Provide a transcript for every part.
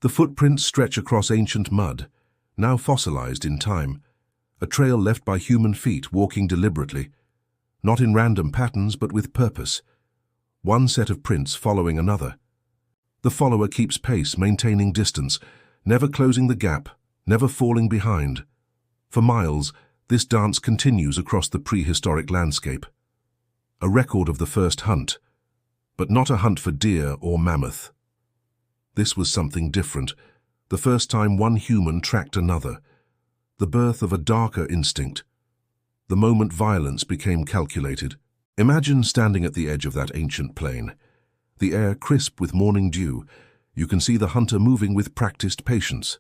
The footprints stretch across ancient mud, now fossilized in time, a trail left by human feet walking deliberately, not in random patterns but with purpose, one set of prints following another. The follower keeps pace, maintaining distance, never closing the gap, never falling behind. For miles, this dance continues across the prehistoric landscape. A record of the first hunt, but not a hunt for deer or mammoth. This was something different, the first time one human tracked another, the birth of a darker instinct, the moment violence became calculated. Imagine standing at the edge of that ancient plain, the air crisp with morning dew. You can see the hunter moving with practiced patience,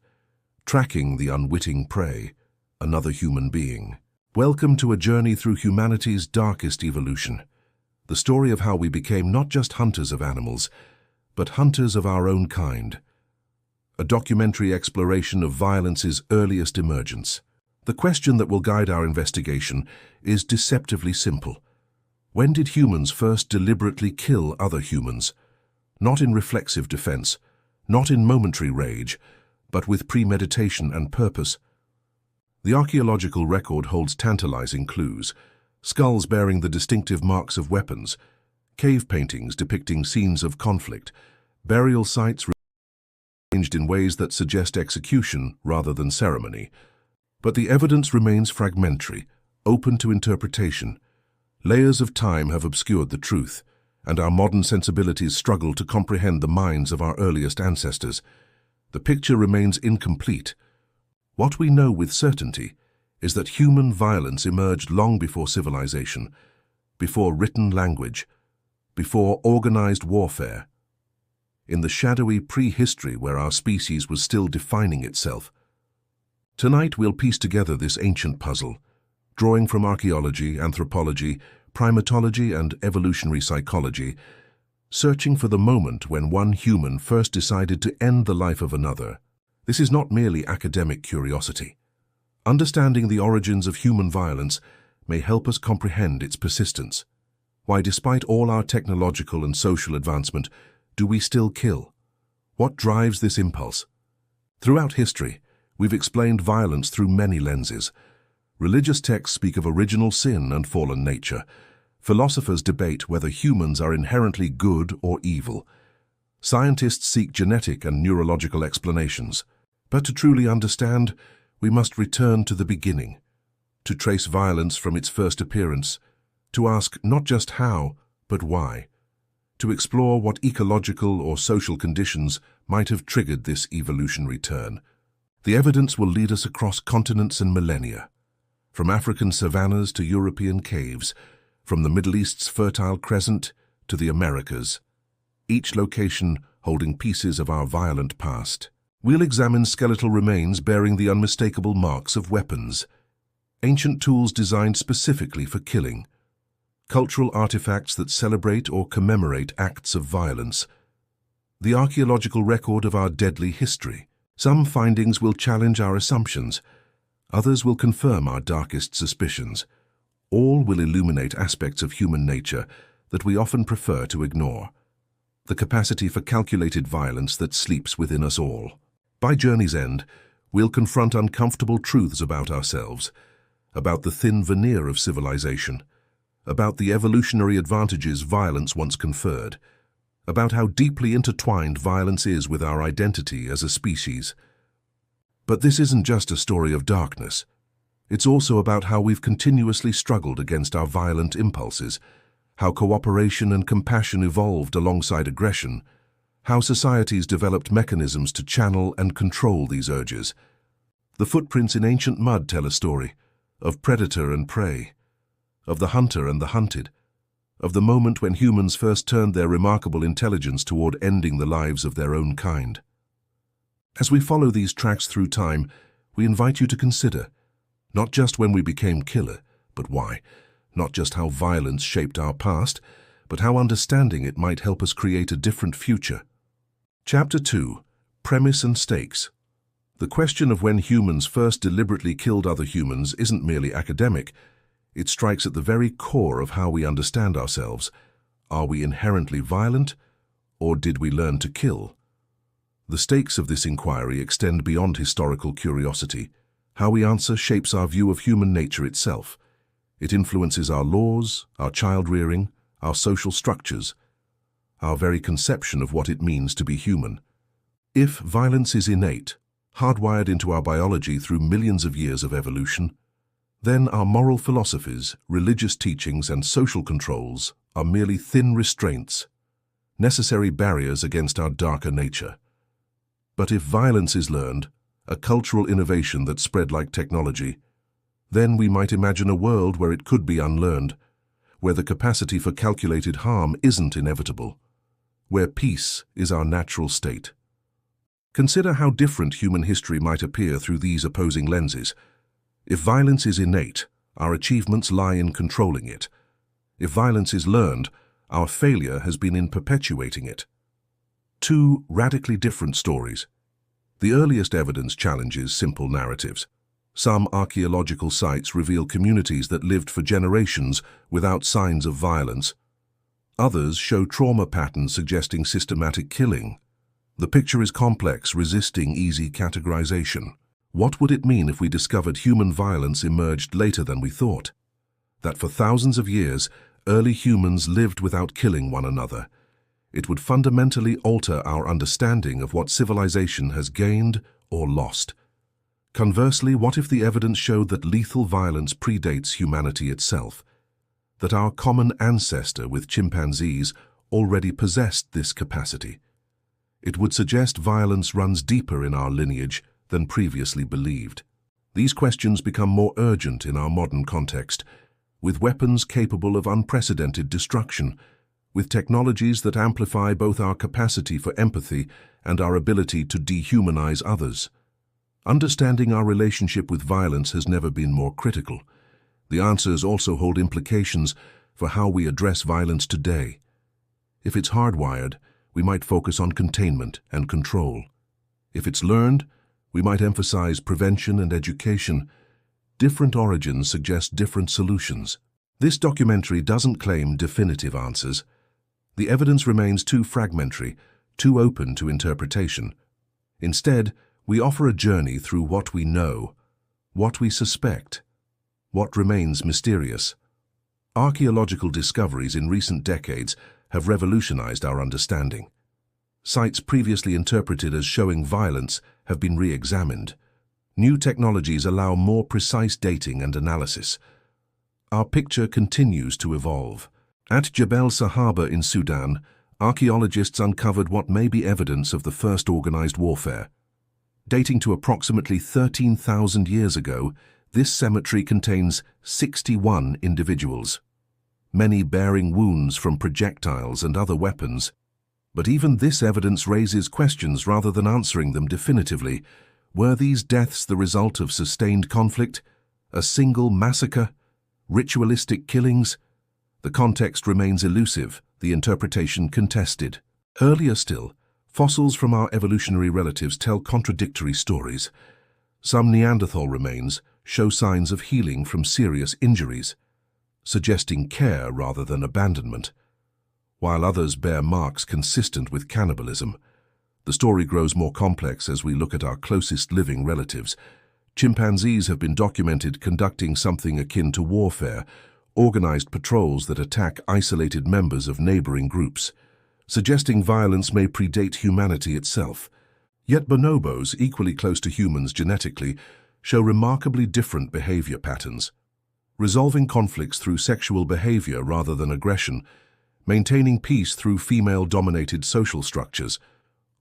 tracking the unwitting prey, another human being. Welcome to a journey through humanity's darkest evolution, the story of how we became not just hunters of animals, but hunters of our own kind. A documentary exploration of violence's earliest emergence. The question that will guide our investigation is deceptively simple. When did humans first deliberately kill other humans? Not in reflexive defense, not in momentary rage, but with premeditation and purpose. The archaeological record holds tantalizing clues: skulls bearing the distinctive marks of weapons, cave paintings depicting scenes of conflict, burial sites arranged in ways that suggest execution rather than ceremony. But the evidence remains fragmentary, open to interpretation. Layers of time have obscured the truth, and our modern sensibilities struggle to comprehend the minds of our earliest ancestors. The picture remains incomplete. What we know with certainty is that human violence emerged long before civilization, before written language, before organized warfare. In the shadowy prehistory where our species was still defining itself. Tonight we'll piece together this ancient puzzle, drawing from archaeology, anthropology, primatology, and evolutionary psychology, searching for the moment when one human first decided to end the life of another. This is not merely academic curiosity. Understanding the origins of human violence may help us comprehend its persistence. Why, despite all our technological and social advancement, do we still kill? What drives this impulse? Throughout history, we've explained violence through many lenses. Religious texts speak of original sin and fallen nature. Philosophers debate whether humans are inherently good or evil. Scientists seek genetic and neurological explanations. But to truly understand, we must return to the beginning, to trace violence from its first appearance, to ask not just how, but why, to explore what ecological or social conditions might have triggered this evolutionary turn. The evidence will lead us across continents and millennia, from African savannas to European caves, from the Middle East's Fertile Crescent to the Americas, each location holding pieces of our violent past. We'll examine skeletal remains bearing the unmistakable marks of weapons, ancient tools designed specifically for killing, cultural artifacts that celebrate or commemorate acts of violence, the archaeological record of our deadly history. Some findings will challenge our assumptions, others will confirm our darkest suspicions. All will illuminate aspects of human nature that we often prefer to ignore, the capacity for calculated violence that sleeps within us all. By journey's end, we'll confront uncomfortable truths about ourselves, about the thin veneer of civilization, about the evolutionary advantages violence once conferred, about how deeply intertwined violence is with our identity as a species. But this isn't just a story of darkness. It's also about how we've continuously struggled against our violent impulses, how cooperation and compassion evolved alongside aggression, how societies developed mechanisms to channel and control these urges. The footprints in ancient mud tell a story of predator and prey, of the hunter and the hunted, of the moment when humans first turned their remarkable intelligence toward ending the lives of their own kind. As we follow these tracks through time, we invite you to consider not just when we became killer, but why, not just how violence shaped our past, but how understanding it might help us create a different future. Chapter 2. Premise and Stakes. The question of when humans first deliberately killed other humans isn't merely academic. It strikes at the very core of how we understand ourselves. Are we inherently violent, or did we learn to kill? The stakes of this inquiry extend beyond historical curiosity. How we answer shapes our view of human nature itself. It influences our laws, our child-rearing, our social structures, our very conception of what it means to be human. If violence is innate, hardwired into our biology through millions of years of evolution, then our moral philosophies, religious teachings, and social controls are merely thin restraints, necessary barriers against our darker nature. But if violence is learned, a cultural innovation that spread like technology, then we might imagine a world where it could be unlearned, where the capacity for calculated harm isn't inevitable, where peace is our natural state. Consider how different human history might appear through these opposing lenses. If violence is innate, our achievements lie in controlling it. If violence is learned, our failure has been in perpetuating it. Two radically different stories. The earliest evidence challenges simple narratives. Some archaeological sites reveal communities that lived for generations without signs of violence. Others show trauma patterns suggesting systematic killing. The picture is complex, resisting easy categorization. What would it mean if we discovered human violence emerged later than we thought? That for thousands of years, early humans lived without killing one another. It would fundamentally alter our understanding of what civilization has gained or lost. Conversely, what if the evidence showed that lethal violence predates humanity itself? That our common ancestor with chimpanzees already possessed this capacity? It would suggest violence runs deeper in our lineage than previously believed. These questions become more urgent in our modern context, with weapons capable of unprecedented destruction, with technologies that amplify both our capacity for empathy and our ability to dehumanize others. Understanding our relationship with violence has never been more critical. The answers also hold implications for how we address violence today. If it's hardwired, we might focus on containment and control. If it's learned, we might emphasize prevention and education. Different origins suggest different solutions. This documentary doesn't claim definitive answers. The evidence remains too fragmentary, too open to interpretation. Instead, we offer a journey through what we know, what we suspect, what remains mysterious. Archaeological discoveries in recent decades have revolutionized our understanding. Sites previously interpreted as showing violence have been re-examined. New technologies allow more precise dating and analysis. Our picture continues to evolve. At Jebel Sahaba in Sudan, archaeologists uncovered what may be evidence of the first organized warfare. Dating to approximately 13,000 years ago, this cemetery contains 61 individuals, many bearing wounds from projectiles and other weapons. But even this evidence raises questions rather than answering them definitively. Were these deaths the result of sustained conflict, a single massacre, ritualistic killings? The context remains elusive, the interpretation contested. Earlier still, fossils from our evolutionary relatives tell contradictory stories. Some Neanderthal remains show signs of healing from serious injuries, suggesting care rather than abandonment, while others bear marks consistent with cannibalism. The story grows more complex as we look at our closest living relatives. Chimpanzees have been documented conducting something akin to warfare, organized patrols that attack isolated members of neighboring groups, suggesting violence may predate humanity itself. Yet bonobos, equally close to humans genetically, show remarkably different behavior patterns, resolving conflicts through sexual behavior rather than aggression, maintaining peace through female-dominated social structures,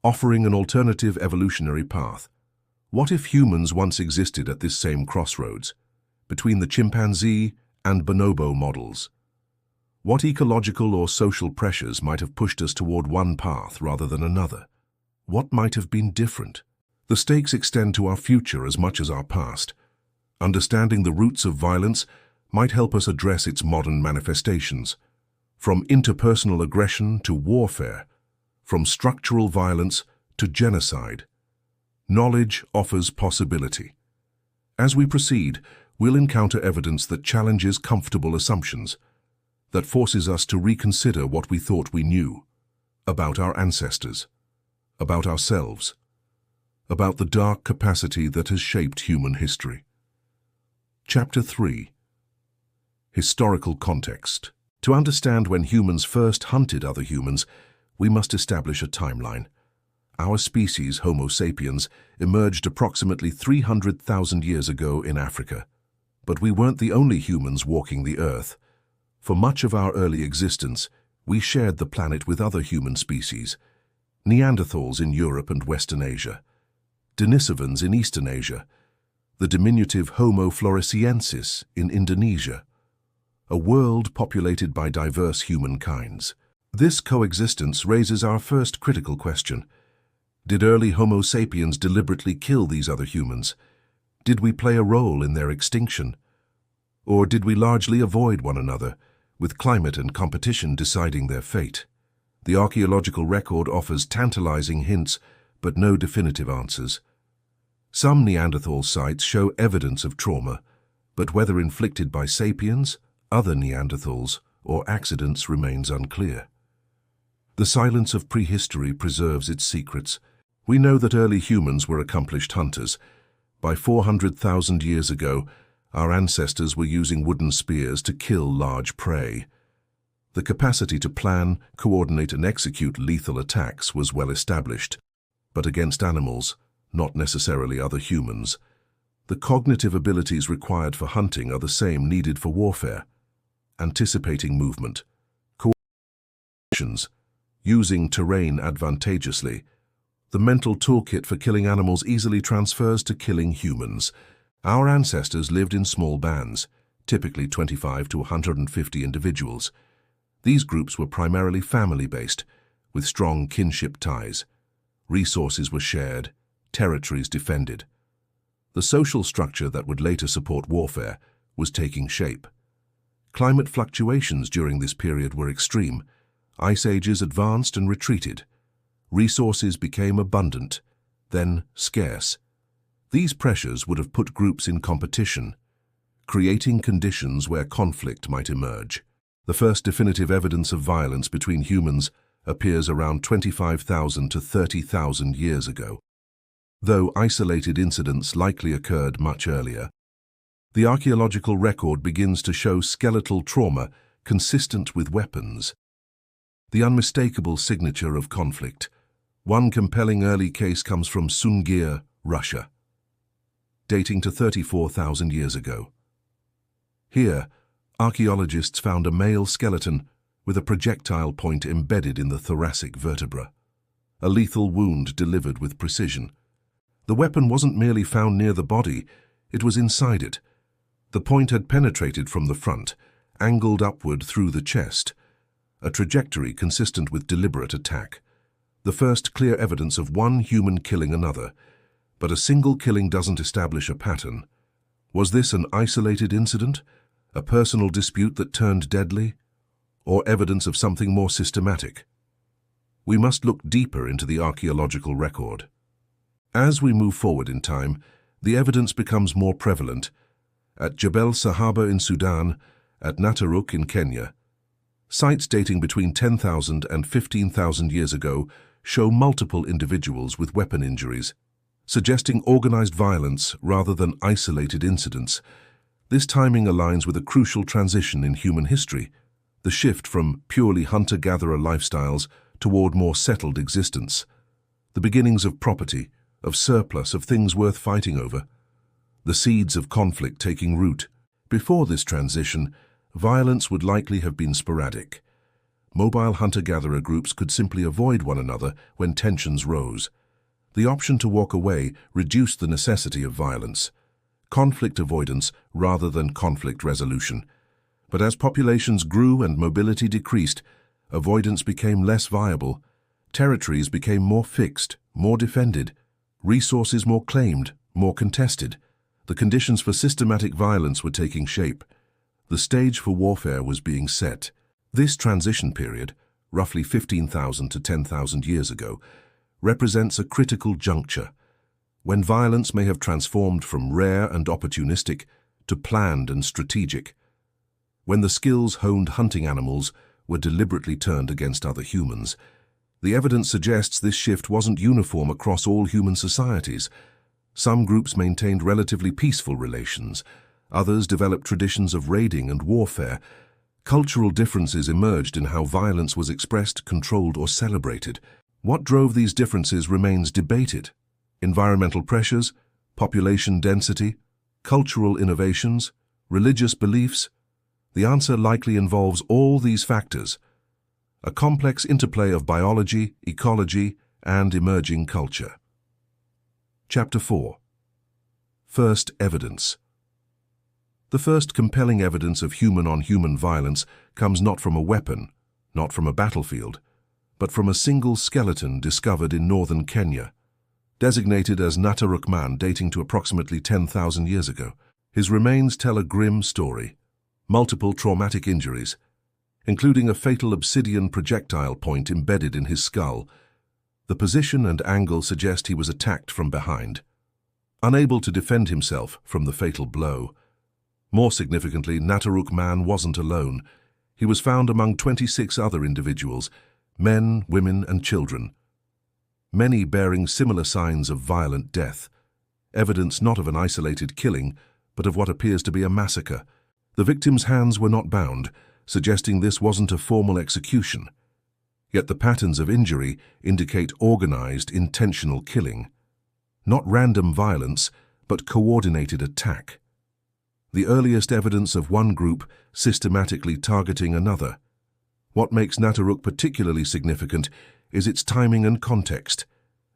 offering an alternative evolutionary path. What if humans once existed at this same crossroads, between the chimpanzee and bonobo models? What ecological or social pressures might have pushed us toward one path rather than another? What might have been different? The stakes extend to our future as much as our past. Understanding the roots of violence might help us address its modern manifestations. From interpersonal aggression to warfare, from structural violence to genocide, knowledge offers possibility. As we proceed, we'll encounter evidence that challenges comfortable assumptions, that forces us to reconsider what we thought we knew about our ancestors, about ourselves, about the dark capacity that has shaped human history. Chapter 3. Historical context. To understand when humans first hunted other humans, we must establish a timeline. Our species, Homo sapiens, emerged approximately 300,000 years ago in Africa. But we weren't the only humans walking the earth. For much of our early existence, we shared the planet with other human species. Neanderthals in Europe and Western Asia, Denisovans in Eastern Asia, the diminutive Homo floresiensis in Indonesia, a world populated by diverse human kinds. This coexistence raises our first critical question. Did early Homo sapiens deliberately kill these other humans? Did we play a role in their extinction? Or did we largely avoid one another, with climate and competition deciding their fate? The archaeological record offers tantalizing hints, but no definitive answers. Some Neanderthal sites show evidence of trauma, but whether inflicted by sapiens, other Neanderthals, or accidents remains unclear. The silence of prehistory preserves its secrets. We know that early humans were accomplished hunters. By 400,000 years ago, our ancestors were using wooden spears to kill large prey. The capacity to plan, coordinate, and execute lethal attacks was well established, but against animals, not necessarily other humans. The cognitive abilities required for hunting are the same needed for warfare. Anticipating movement, coordination, using terrain advantageously. The mental toolkit for killing animals easily transfers to killing humans. Our ancestors lived in small bands, typically 25 to 150 individuals. These groups were primarily family-based, with strong kinship ties. Resources were shared, territories defended. The social structure that would later support warfare was taking shape. Climate fluctuations during this period were extreme. Ice ages advanced and retreated. Resources became abundant, then scarce. These pressures would have put groups in competition, creating conditions where conflict might emerge. The first definitive evidence of violence between humans appears around 25,000 to 30,000 years ago. Though isolated incidents likely occurred much earlier, the archaeological record begins to show skeletal trauma consistent with weapons. The unmistakable signature of conflict. One compelling early case comes from Sungir, Russia, dating to 34,000 years ago. Here, archaeologists found a male skeleton with a projectile point embedded in the thoracic vertebra, a lethal wound delivered with precision. The weapon wasn't merely found near the body, it was inside it. The point had penetrated from the front, angled upward through the chest, a trajectory consistent with deliberate attack. The first clear evidence of one human killing another, but a single killing doesn't establish a pattern. Was this an isolated incident, a personal dispute that turned deadly, or evidence of something more systematic? We must look deeper into the archaeological record. As we move forward in time, the evidence becomes more prevalent. At Jebel Sahaba in Sudan, at Nataruk in Kenya, sites dating between 10,000 and 15,000 years ago show multiple individuals with weapon injuries, suggesting organized violence rather than isolated incidents. This timing aligns with a crucial transition in human history, the shift from purely hunter-gatherer lifestyles toward more settled existence, the beginnings of property, of surplus, of things worth fighting over, the seeds of conflict taking root. Before this transition, violence would likely have been sporadic. Mobile hunter-gatherer groups could simply avoid one another when tensions rose. The option to walk away reduced the necessity of violence. Conflict avoidance rather than conflict resolution. But as populations grew and mobility decreased, avoidance became less viable. Territories became more fixed, more defended, resources more claimed, more contested. The conditions for systematic violence were taking shape. The stage for warfare was being set. This transition period, roughly 15,000 to 10,000 years ago, represents a critical juncture, when violence may have transformed from rare and opportunistic to planned and strategic, when the skills honed hunting animals were deliberately turned against other humans. The evidence suggests this shift wasn't uniform across all human societies. Some groups maintained relatively peaceful relations. Others developed traditions of raiding and warfare. Cultural differences emerged in how violence was expressed, controlled, or celebrated. What drove these differences remains debated. Environmental pressures, population density, cultural innovations, religious beliefs. The answer likely involves all these factors. A complex interplay of biology, ecology, and emerging culture. Chapter 4. First evidence. The first compelling evidence of human-on-human violence comes not from a weapon, not from a battlefield, but from a single skeleton discovered in northern Kenya. Designated as Nataruk Man, dating to approximately 10,000 years ago. His remains tell a grim story. Multiple traumatic injuries, including a fatal obsidian projectile point embedded in his skull. The position and angle suggest he was attacked from behind, unable to defend himself from the fatal blow. More significantly, Nataruk Man wasn't alone. He was found among 26 other individuals, men, women, and children, many bearing similar signs of violent death, evidence not of an isolated killing, but of what appears to be a massacre. The victims' hands were not bound, suggesting this wasn't a formal execution. Yet the patterns of injury indicate organized, intentional killing. Not random violence, but coordinated attack. The earliest evidence of one group systematically targeting another. What makes Nataruk particularly significant is its timing and context.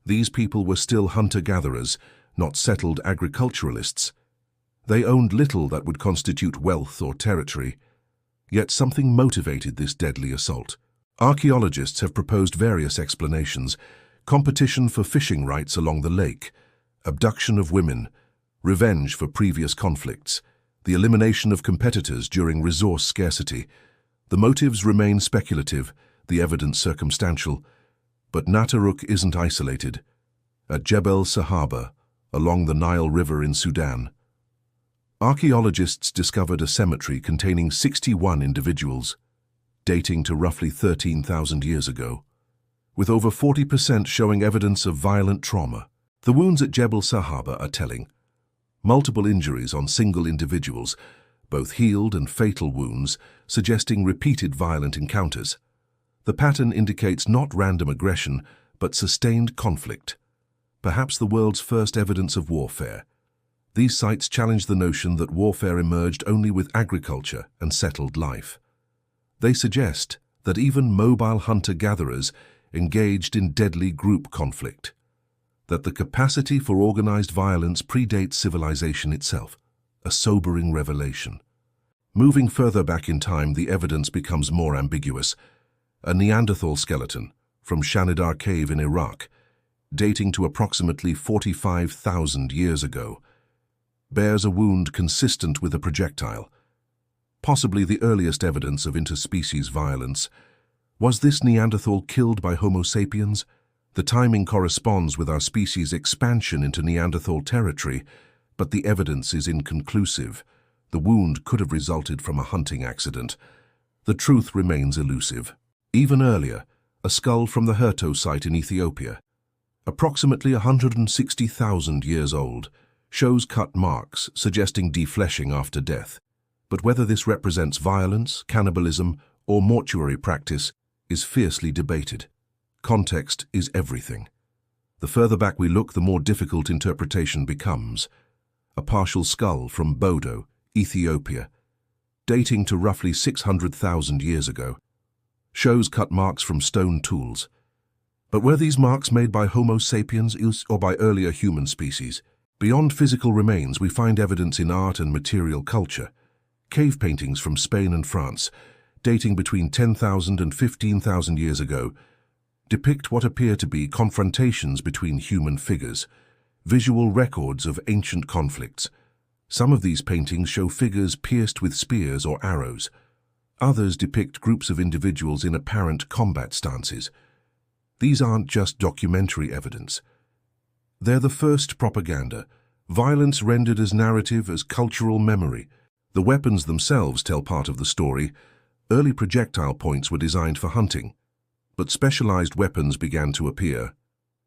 These people were still hunter-gatherers, not settled agriculturalists. They owned little that would constitute wealth or territory. Yet something motivated this deadly assault. Archaeologists have proposed various explanations: competition for fishing rights along the lake, abduction of women, revenge for previous conflicts, the elimination of competitors during resource scarcity. The motives remain speculative, the evidence circumstantial. But Nataruk isn't isolated. At Jebel Sahaba, along the Nile River in Sudan, archaeologists discovered a cemetery containing 61 individuals, dating to roughly 13,000 years ago, with over 40% showing evidence of violent trauma. The wounds at Jebel Sahaba are telling. Multiple injuries on single individuals, both healed and fatal wounds, suggesting repeated violent encounters. The pattern indicates not random aggression, but sustained conflict. Perhaps the world's first evidence of warfare. These sites challenge the notion that warfare emerged only with agriculture and settled life. They suggest that even mobile hunter-gatherers engaged in deadly group conflict, that the capacity for organized violence predates civilization itself, a sobering revelation. Moving further back in time, the evidence becomes more ambiguous. A Neanderthal skeleton from Shanidar Cave in Iraq, dating to approximately 45,000 years ago, bears a wound consistent with a projectile, possibly the earliest evidence of interspecies violence. Was this Neanderthal killed by Homo sapiens? The timing corresponds with our species' expansion into Neanderthal territory, but the evidence is inconclusive. The wound could have resulted from a hunting accident. The truth remains elusive. Even earlier, a skull from the Herto site in Ethiopia, approximately 160,000 years old, shows cut marks suggesting defleshing after death. But whether this represents violence, cannibalism, or mortuary practice is fiercely debated. Context is everything. The further back we look, the more difficult interpretation becomes. A partial skull from Bodo, Ethiopia, dating to roughly 600,000 years ago, shows cut marks from stone tools. But were these marks made by Homo sapiens or by earlier human species? Beyond physical remains, we find evidence in art and material culture. Cave paintings from Spain and France, dating between 10,000 and 15,000 years ago, depict what appear to be confrontations between human figures, visual records of ancient conflicts. Some of these paintings show figures pierced with spears or arrows. Others depict groups of individuals in apparent combat stances. These aren't just documentary evidence. They're the first propaganda, violence rendered as narrative, as cultural memory. The weapons themselves tell part of the story. Early projectile points were designed for hunting. But specialized weapons began to appear.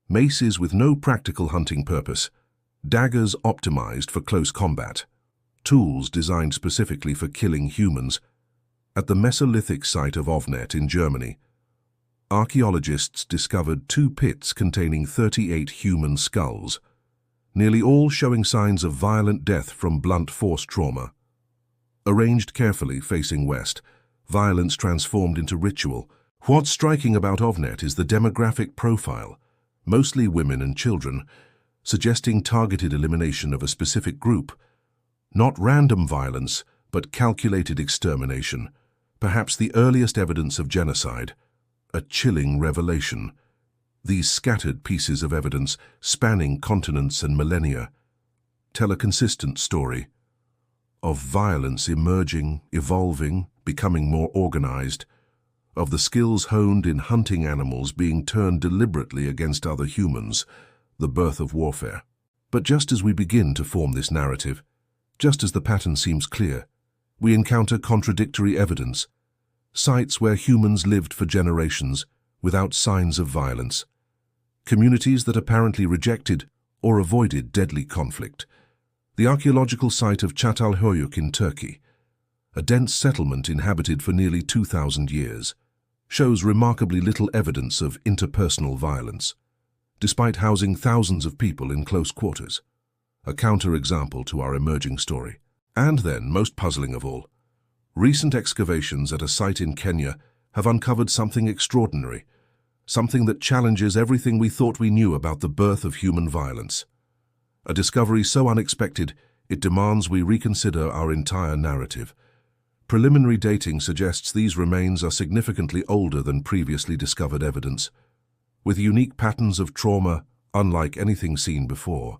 Maces with no practical hunting purpose, daggers optimized for close combat, tools designed specifically for killing humans. At the Mesolithic site of Ovnet in Germany, archaeologists discovered 2 pits containing 38 human skulls, nearly all showing signs of violent death from blunt force trauma. Arranged carefully facing west, violence transformed into ritual. What's striking about Ovnet is the demographic profile, mostly women and children, suggesting targeted elimination of a specific group. Not random violence, but calculated extermination, perhaps the earliest evidence of genocide. A chilling revelation. These scattered pieces of evidence, spanning continents and millennia, tell a consistent story of violence emerging, evolving, becoming more organized, of the skills honed in hunting animals being turned deliberately against other humans, the birth of warfare. But just as we begin to form this narrative, just as the pattern seems clear, we encounter contradictory evidence, sites where humans lived for generations without signs of violence, communities that apparently rejected or avoided deadly conflict. The archaeological site of Çatalhöyük in Turkey, a dense settlement inhabited for nearly 2,000 years, shows remarkably little evidence of interpersonal violence, despite housing thousands of people in close quarters. A counterexample to our emerging story. And then, most puzzling of all, recent excavations at a site in Kenya have uncovered something extraordinary, something that challenges everything we thought we knew about the birth of human violence. A discovery so unexpected, it demands we reconsider our entire narrative. Preliminary dating suggests these remains are significantly older than previously discovered evidence, with unique patterns of trauma unlike anything seen before,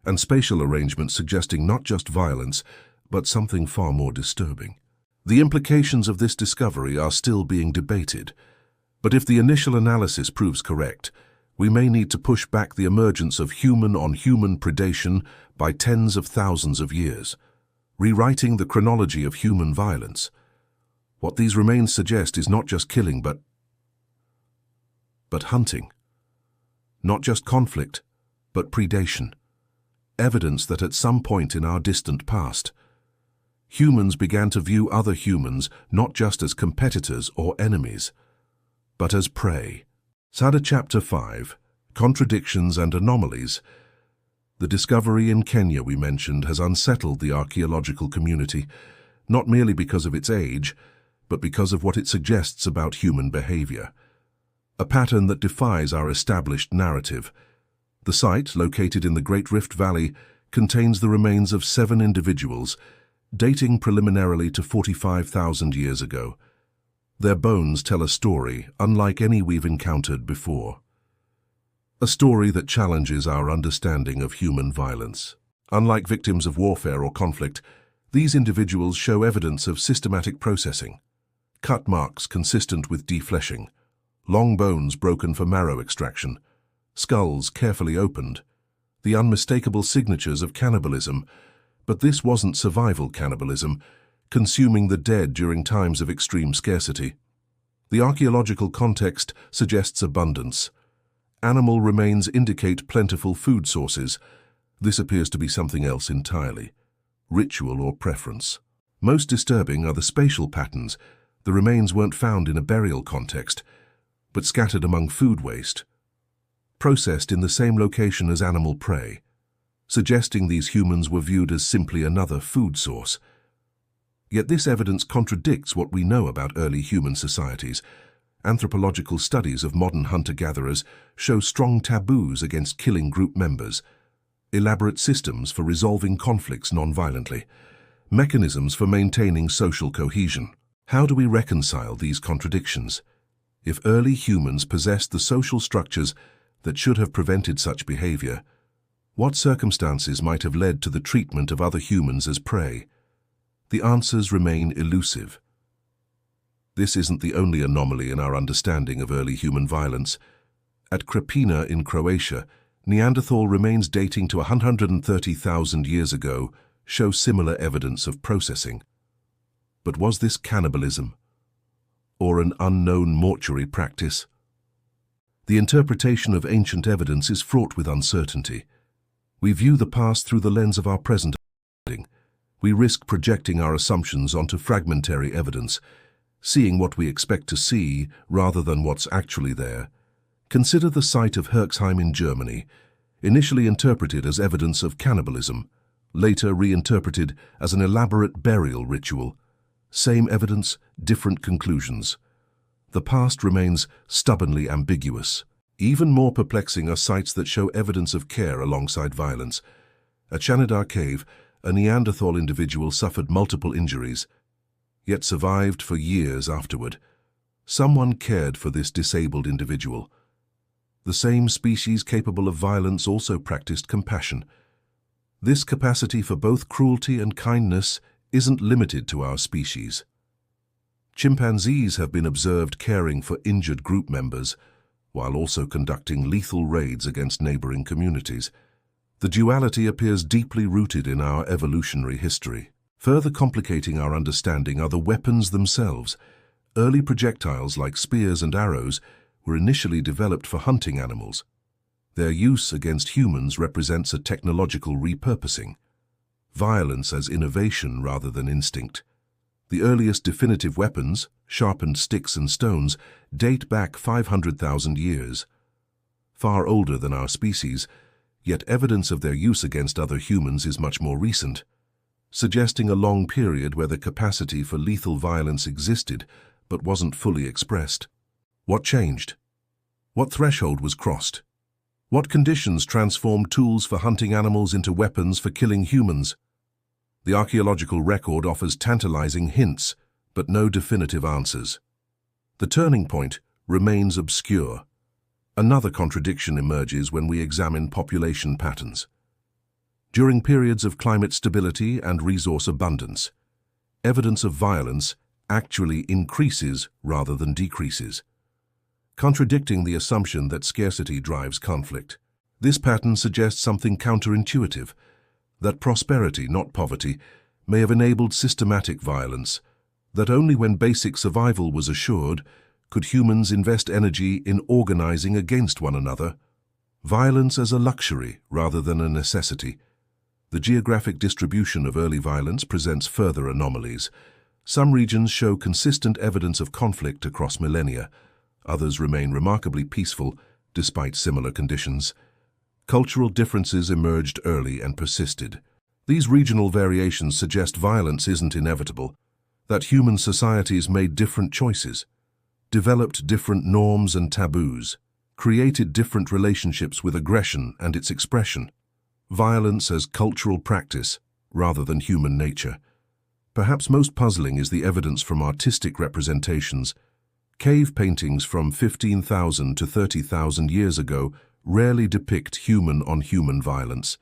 and spatial arrangements suggesting not just violence, but something far more disturbing. The implications of this discovery are still being debated, but if the initial analysis proves correct, we may need to push back the emergence of human-on-human predation by tens of thousands of years, rewriting the chronology of human violence. What these remains suggest is not just killing, but hunting. Not just conflict, but predation. Evidence that at some point in our distant past, humans began to view other humans not just as competitors or enemies, but as prey. Sada Chapter 5, Contradictions and Anomalies. The discovery in Kenya we mentioned has unsettled the archaeological community, not merely because of its age, but because of what it suggests about human behavior. A pattern that defies our established narrative. The site, located in the Great Rift Valley, contains the remains of 7 individuals, dating preliminarily to 45,000 years ago. Their bones tell a story unlike any we've encountered before. A story that challenges our understanding of human violence. Unlike victims of warfare or conflict, these individuals show evidence of systematic processing. Cut marks consistent with defleshing, long bones broken for marrow extraction, skulls carefully opened, the unmistakable signatures of cannibalism. But this wasn't survival cannibalism, consuming the dead during times of extreme scarcity. The archaeological context suggests abundance. Animal remains indicate plentiful food sources. This appears to be something else entirely, ritual or preference. Most disturbing are the spatial patterns. The remains weren't found in a burial context, but scattered among food waste, processed in the same location as animal prey, suggesting these humans were viewed as simply another food source. Yet this evidence contradicts what we know about early human societies. Anthropological studies of modern hunter-gatherers show strong taboos against killing group members, elaborate systems for resolving conflicts non-violently, mechanisms for maintaining social cohesion. How do we reconcile these contradictions? If early humans possessed the social structures that should have prevented such behavior, what circumstances might have led to the treatment of other humans as prey? The answers remain elusive. This isn't the only anomaly in our understanding of early human violence. At Krapina in Croatia, Neanderthal remains dating to 130,000 years ago show similar evidence of processing. But was this cannibalism? or an unknown mortuary practice. The interpretation of ancient evidence is fraught with uncertainty. We view the past through the lens of our present understanding. We risk projecting our assumptions onto fragmentary evidence, seeing what we expect to see rather than what's actually there. Consider the site of Herxheim in Germany, initially interpreted as evidence of cannibalism, later reinterpreted as an elaborate burial ritual. Same evidence, different conclusions. The past remains stubbornly ambiguous. Even more perplexing are sites that show evidence of care alongside violence. At Shanidar Cave, a Neanderthal individual suffered multiple injuries, yet survived for years afterward. Someone cared for this disabled individual. The same species capable of violence also practiced compassion. This capacity for both cruelty and kindness isn't limited to our species. Chimpanzees have been observed caring for injured group members, while also conducting lethal raids against neighboring communities. The duality appears deeply rooted in our evolutionary history. Further complicating our understanding are the weapons themselves. Early projectiles like spears and arrows were initially developed for hunting animals. Their use against humans represents a technological repurposing. Violence as innovation rather than instinct. The earliest definitive weapons, sharpened sticks and stones, date back 500,000 years. Far older than our species, yet evidence of their use against other humans is much more recent, suggesting a long period where the capacity for lethal violence existed but wasn't fully expressed. What changed? What threshold was crossed? What conditions transformed tools for hunting animals into weapons for killing humans? The archaeological record offers tantalizing hints, but no definitive answers. The turning point remains obscure. Another contradiction emerges when we examine population patterns. During periods of climate stability and resource abundance, evidence of violence actually increases rather than decreases, contradicting the assumption that scarcity drives conflict. This pattern suggests something counterintuitive, that prosperity, not poverty, may have enabled systematic violence, that only when basic survival was assured could humans invest energy in organizing against one another. Violence as a luxury rather than a necessity. The geographic distribution of early violence presents further anomalies. Some regions show consistent evidence of conflict across millennia. Others remain remarkably peaceful despite similar conditions. Cultural differences emerged early and persisted. These regional variations suggest violence isn't inevitable, that human societies made different choices, developed different norms and taboos, created different relationships with aggression and its expression. Violence as cultural practice rather than human nature. Perhaps most puzzling is the evidence from artistic representations. Cave paintings from 15,000 to 30,000 years ago rarely depict human-on-human violence.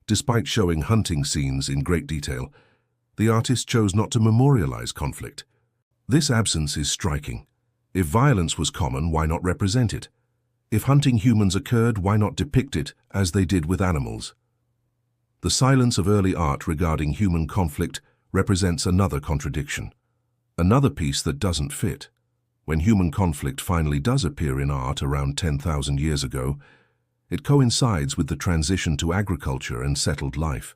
Despite showing hunting scenes in great detail, the artist chose not to memorialize conflict. This absence is striking. If violence was common, why not represent it? If hunting humans occurred, why not depict it as they did with animals? The silence of early art regarding human conflict represents another contradiction, another piece that doesn't fit. When human conflict finally does appear in art around 10,000 years ago, it coincides with the transition to agriculture and settled life,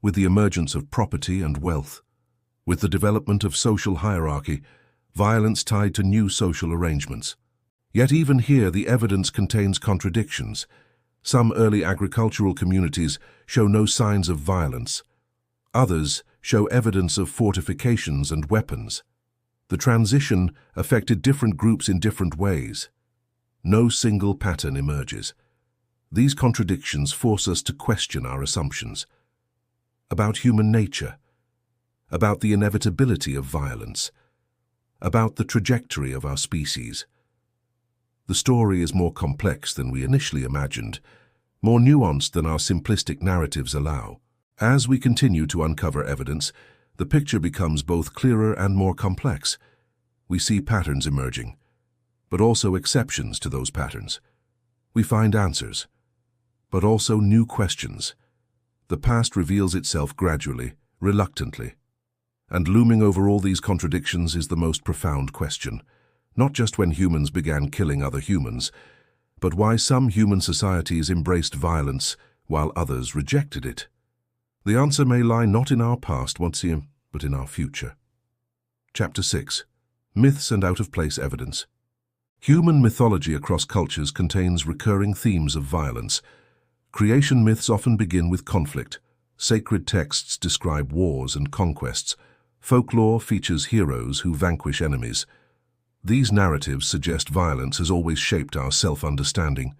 with the emergence of property and wealth, with the development of social hierarchy, violence tied to new social arrangements. Yet even here the evidence contains contradictions. Some early agricultural communities show no signs of violence. Others show evidence of fortifications and weapons. The transition affected different groups in different ways. No single pattern emerges. These contradictions force us to question our assumptions about human nature, about the inevitability of violence, about the trajectory of our species. The story is more complex than we initially imagined, more nuanced than our simplistic narratives allow. As we continue to uncover evidence, the picture becomes both clearer and more complex. We see patterns emerging, but also exceptions to those patterns. We find answers, but also new questions. The past reveals itself gradually, reluctantly. And looming over all these contradictions is the most profound question, not just when humans began killing other humans, but why some human societies embraced violence while others rejected it. The answer may lie not in our past, but in our future. Chapter 6. Myths and out-of-place evidence. Human mythology across cultures contains recurring themes of violence. Creation myths often begin with conflict. Sacred texts describe wars and conquests. Folklore features heroes who vanquish enemies. These narratives suggest violence has always shaped our self-understanding.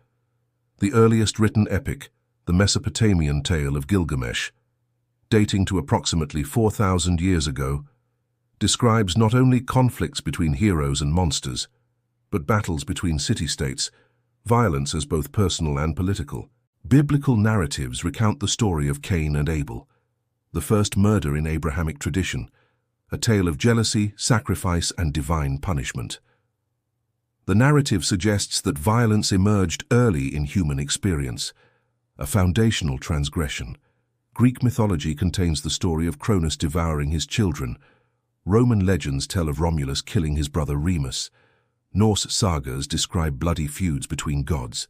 The earliest written epic, the Mesopotamian tale of Gilgamesh, dating to approximately 4,000 years ago, describes not only conflicts between heroes and monsters, but battles between city-states, violence as both personal and political. Biblical narratives recount the story of Cain and Abel, the first murder in Abrahamic tradition, a tale of jealousy, sacrifice, and divine punishment. The narrative suggests that violence emerged early in human experience, a foundational transgression. Greek mythology contains the story of Cronus devouring his children. Roman legends tell of Romulus killing his brother Remus. Norse sagas describe bloody feuds between gods.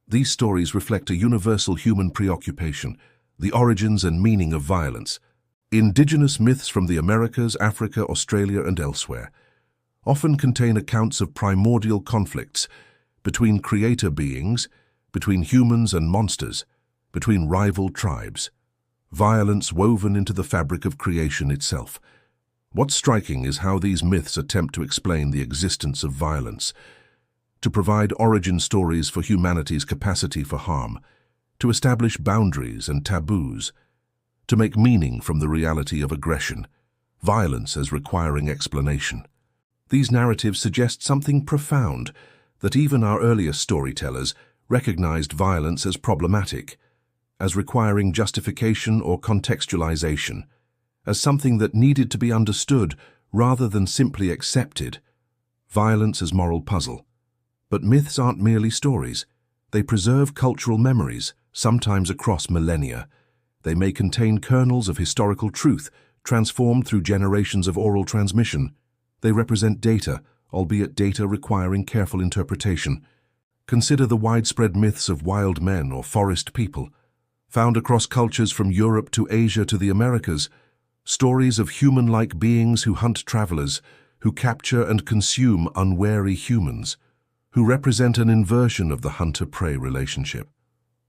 These stories reflect a universal human preoccupation, the origins and meaning of violence. Indigenous myths from the Americas, Africa, Australia, and elsewhere often contain accounts of primordial conflicts between creator beings, between humans and monsters, between rival tribes. Violence woven into the fabric of creation itself. What's striking is how these myths attempt to explain the existence of violence, to provide origin stories for humanity's capacity for harm, to establish boundaries and taboos, to make meaning from the reality of aggression, violence as requiring explanation. These narratives suggest something profound, that even our earliest storytellers recognized violence as problematic, as requiring justification or contextualization, as something that needed to be understood rather than simply accepted. Violence as moral puzzle. But myths aren't merely stories. They preserve cultural memories, sometimes across millennia. They may contain kernels of historical truth, transformed through generations of oral transmission. They represent data, albeit data requiring careful interpretation. Consider the widespread myths of wild men or forest people, found across cultures from Europe to Asia to the Americas. Stories of human-like beings who hunt travelers, who capture and consume unwary humans, who represent an inversion of the hunter-prey relationship.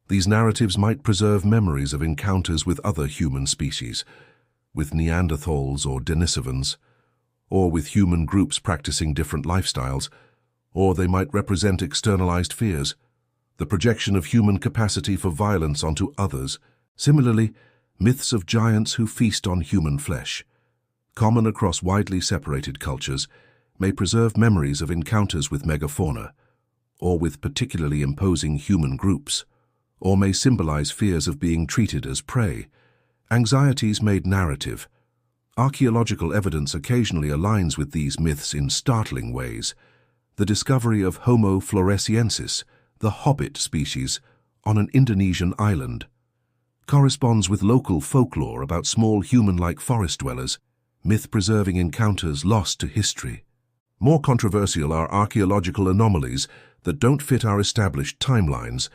These narratives might preserve memories of encounters with other human species, with Neanderthals or Denisovans, or with human groups practicing different lifestyles, or they might represent externalized fears, the projection of human capacity for violence onto others. Similarly, myths of giants who feast on human flesh, common across widely separated cultures, may preserve memories of encounters with megafauna, or with particularly imposing human groups, or may symbolize fears of being treated as prey, anxieties made narrative. Archaeological evidence occasionally aligns with these myths in startling ways. The discovery of Homo floresiensis, the hobbit species, on an Indonesian island, corresponds with local folklore about small human-like forest dwellers, myth-preserving encounters lost to history. More controversial are archaeological anomalies that don't fit our established timelines.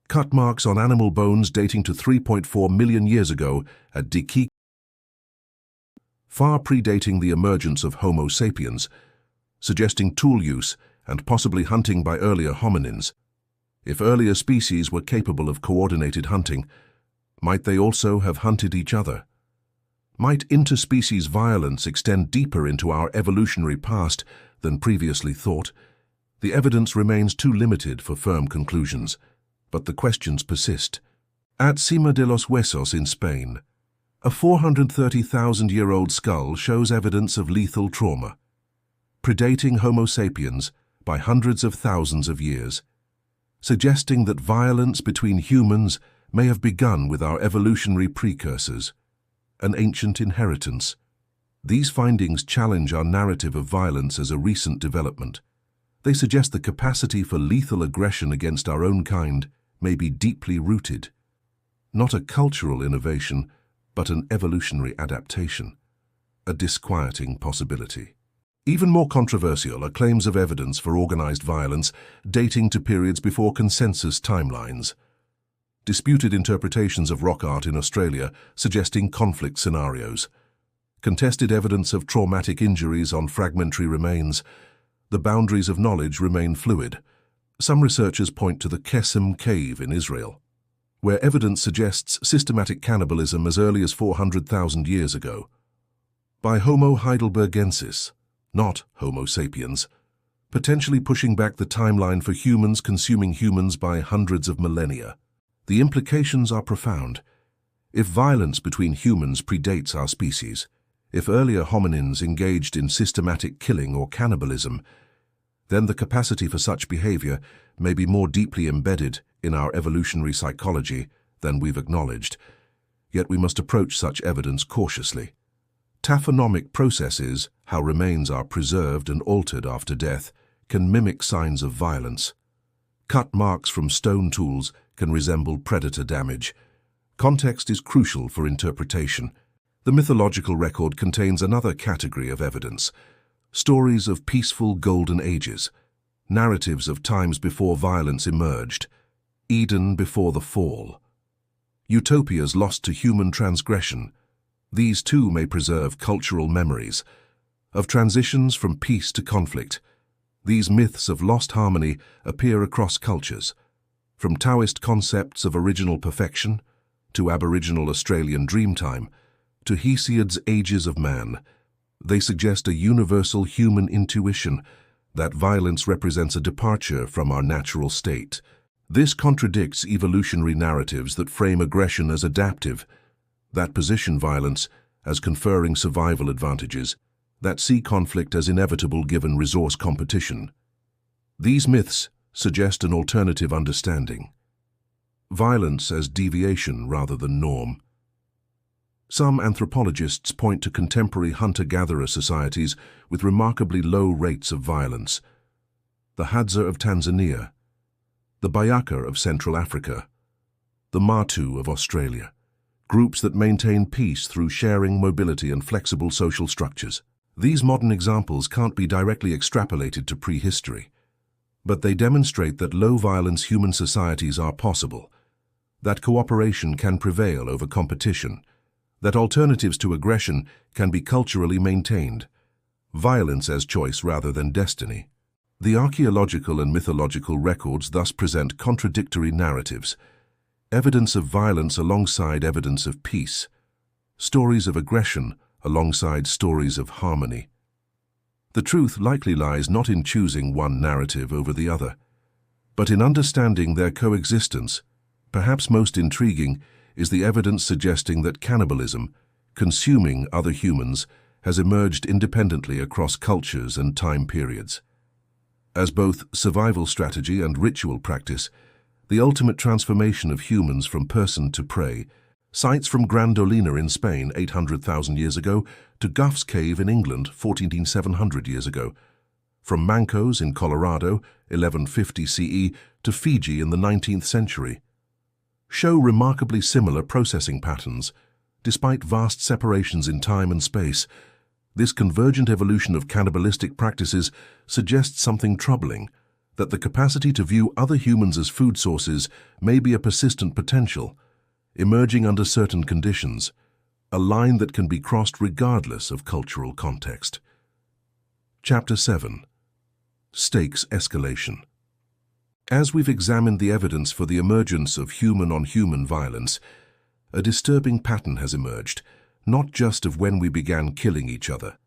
Cut marks on animal bones dating to 3.4 million years ago at Diki, far predating the emergence of Homo sapiens, suggesting tool use and possibly hunting by earlier hominins. If earlier species were capable of coordinated hunting, might they also have hunted each other? Might interspecies violence extend deeper into our evolutionary past than previously thought? The evidence remains too limited for firm conclusions, but the questions persist. At Cima de los Huesos in Spain, a 430,000-year-old skull shows evidence of lethal trauma, predating Homo sapiens by hundreds of thousands of years, suggesting that violence between humans may have begun with our evolutionary precursors, an ancient inheritance. These findings challenge our narrative of violence as a recent development. They suggest the capacity for lethal aggression against our own kind may be deeply rooted, not a cultural innovation, but an evolutionary adaptation. a disquieting possibility. Even more controversial are claims of evidence for organized violence dating to periods before consensus timelines. Disputed interpretations of rock art in Australia suggesting conflict scenarios. Contested evidence of traumatic injuries on fragmentary remains. The boundaries of knowledge remain fluid. Some researchers point to the Qesem cave in Israel, where evidence suggests systematic cannibalism as early as 400,000 years ago, by Homo heidelbergensis, not Homo sapiens, potentially pushing back the timeline for humans consuming humans by hundreds of millennia. The implications are profound. If violence between humans predates our species, if earlier hominins engaged in systematic killing or cannibalism, then the capacity for such behavior may be more deeply embedded in our evolutionary psychology than we've acknowledged. Yet we must approach such evidence cautiously. Taphonomic processes, how remains are preserved and altered after death, can mimic signs of violence. Cut marks from stone tools can resemble predator damage. Context is crucial for interpretation. The mythological record contains another category of evidence: stories of peaceful golden ages, narratives of times before violence emerged, Eden before the fall. Utopias lost to human transgression. These too may preserve cultural memories of transitions from peace to conflict. These myths of lost harmony appear across cultures, from Taoist concepts of original perfection to Aboriginal Australian Dreamtime to Hesiod's Ages of Man. They suggest a universal human intuition that violence represents a departure from our natural state. This contradicts evolutionary narratives that frame aggression as adaptive, that position violence as conferring survival advantages, that see conflict as inevitable given resource competition. These myths suggest an alternative understanding: violence as deviation rather than norm. Some anthropologists point to contemporary hunter-gatherer societies with remarkably low rates of violence: the Hadza of Tanzania, the Bayaka of Central Africa, the Matu of Australia, groups that maintain peace through sharing, mobility, and flexible social structures. These modern examples can't be directly extrapolated to prehistory, but they demonstrate that low-violence human societies are possible, that cooperation can prevail over competition, that alternatives to aggression can be culturally maintained, violence as choice rather than destiny. The archaeological and mythological records thus present contradictory narratives: evidence of violence alongside evidence of peace, stories of aggression alongside stories of harmony. The truth likely lies not in choosing one narrative over the other, but in understanding their coexistence. Perhaps most intriguing is the evidence suggesting that cannibalism, consuming other humans, has emerged independently across cultures and time periods. As both survival strategy and ritual practice, the ultimate transformation of humans from person to prey, sites from Grandolina in Spain 800,000 years ago to Gough's Cave in England 14,700 years ago, from Mancos in Colorado 1150 CE to Fiji in the 19th century, show remarkably similar processing patterns. Despite vast separations in time and space, this convergent evolution of cannibalistic practices suggests something troubling: that the capacity to view other humans as food sources may be a persistent potential, emerging under certain conditions, a line that can be crossed regardless of cultural context. Chapter 7. Stakes Escalation. As we've examined the evidence for the emergence of human-on-human violence, a disturbing pattern has emerged, not just of when we began killing each other,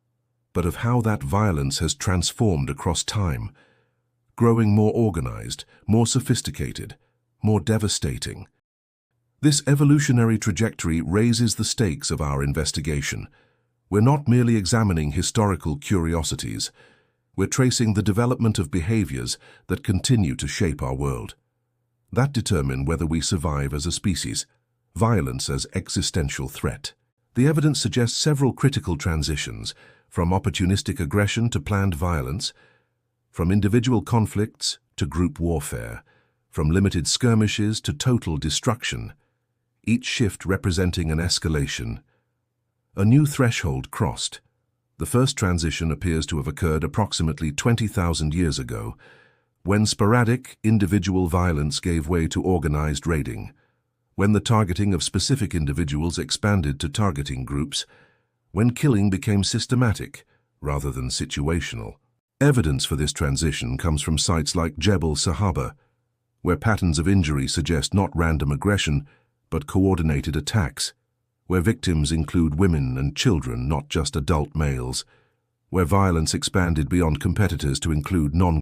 but of how that violence has transformed across time, growing more organized, more sophisticated, more devastating. This evolutionary trajectory raises the stakes of our investigation. We're not merely examining historical curiosities. We're tracing the development of behaviors that continue to shape our world, that determine whether we survive as a species. Violence as existential threat. The evidence suggests several critical transitions, from opportunistic aggression to planned violence, from individual conflicts to group warfare, from limited skirmishes to total destruction, each shift representing an escalation. A new threshold crossed, The first transition appears to have occurred approximately 20,000 years ago, when sporadic, individual violence gave way to organized raiding, when the targeting of specific individuals expanded to targeting groups, when killing became systematic rather than situational. Evidence for this transition comes from sites like Jebel Sahaba, where patterns of injury suggest not random aggression, but coordinated attacks, where victims include women and children, not just adult males, where violence expanded beyond competitors to include non.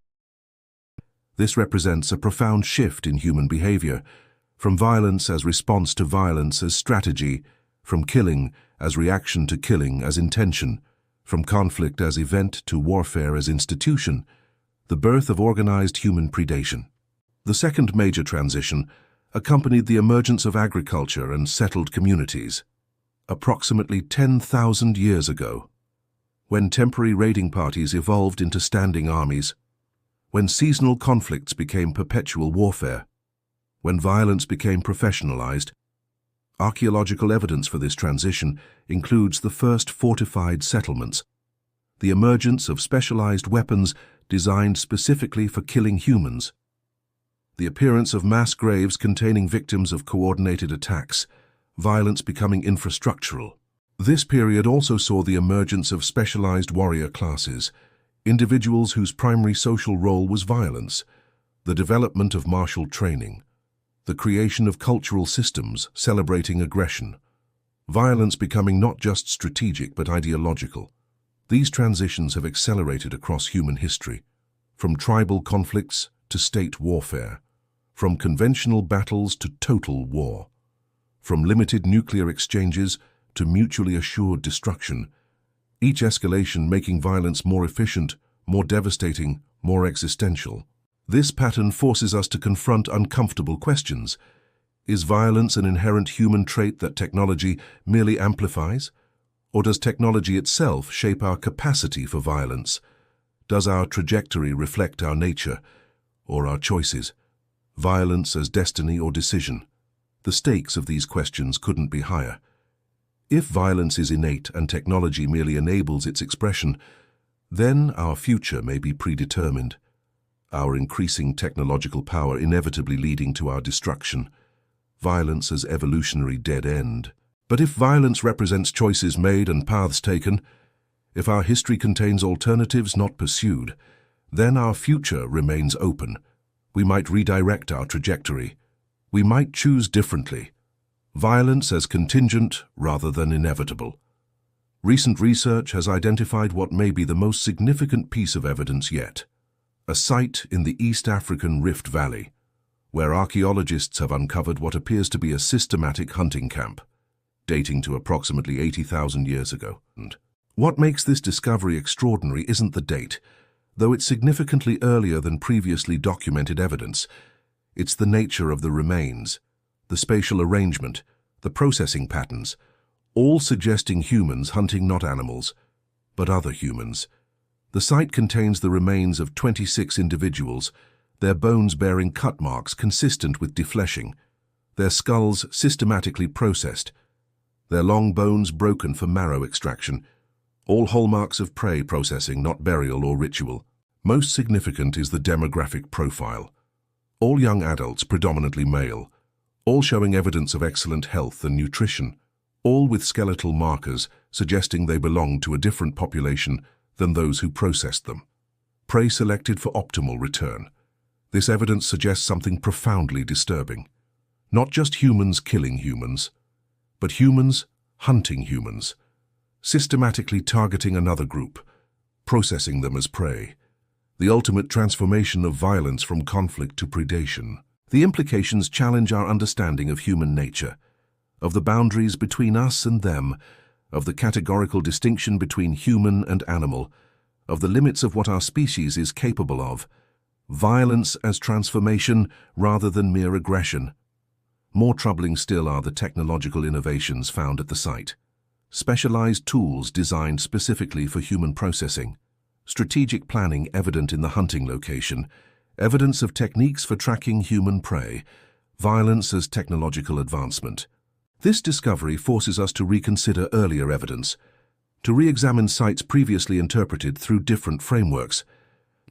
This represents a profound shift in human behavior, from violence as response to violence as strategy, from killing as reaction to killing as intention, from conflict as event to warfare as institution, the birth of organized human predation. The second major transition accompanied the emergence of agriculture and settled communities, approximately 10,000 years ago, when temporary raiding parties evolved into standing armies, when seasonal conflicts became perpetual warfare, when violence became professionalized. Archaeological evidence for this transition includes the first fortified settlements, the emergence of specialized weapons designed specifically for killing humans, the appearance of mass graves containing victims of coordinated attacks, violence becoming infrastructural. This period also saw the emergence of specialized warrior classes, individuals whose primary social role was violence, the development of martial training, the creation of cultural systems celebrating aggression, violence becoming not just strategic but ideological. These transitions have accelerated across human history, from tribal conflicts to state warfare, from conventional battles to total war, from limited nuclear exchanges to mutually assured destruction, each escalation making violence more efficient, more devastating, more existential. This pattern forces us to confront uncomfortable questions. Is violence an inherent human trait that technology merely amplifies? Or does technology itself shape our capacity for violence? Does our trajectory reflect our nature or our choices? Violence as destiny or decision? The stakes of these questions couldn't be higher. If violence is innate and technology merely enables its expression, then our future may be predetermined, our increasing technological power inevitably leading to our destruction, violence as evolutionary dead end. But if violence represents choices made and paths taken, if our history contains alternatives not pursued, then our future remains open. We might redirect our trajectory. We might choose differently. Violence as contingent rather than inevitable. Recent research has identified what may be the most significant piece of evidence yet. A site in the East African Rift Valley, where archaeologists have uncovered what appears to be a systematic hunting camp, dating to approximately 80,000 years ago. And what makes this discovery extraordinary isn't the date, though it's significantly earlier than previously documented evidence. It's the nature of the remains, the spatial arrangement, the processing patterns, all suggesting humans hunting not animals, but other humans. The site contains the remains of 26 individuals, their bones bearing cut marks consistent with defleshing, their skulls systematically processed, their long bones broken for marrow extraction, all hallmarks of prey processing, not burial or ritual. Most significant is the demographic profile. All young adults, predominantly male, all showing evidence of excellent health and nutrition, all with skeletal markers suggesting they belong to a different population than those who processed them. Prey selected for optimal return. This evidence suggests something profoundly disturbing. Not just humans killing humans, but humans hunting humans, systematically targeting another group, processing them as prey. The ultimate transformation of violence from conflict to predation. The implications challenge our understanding of human nature, of the boundaries between us and them, of the categorical distinction between human and animal, of the limits of what our species is capable of. Violence as transformation rather than mere aggression. More troubling still are the technological innovations found at the site. Specialized tools designed specifically for human processing. Strategic planning evident in the hunting location, evidence of techniques for tracking human prey, violence as technological advancement. This discovery forces us to reconsider earlier evidence. to re-examine sites previously interpreted through different frameworks,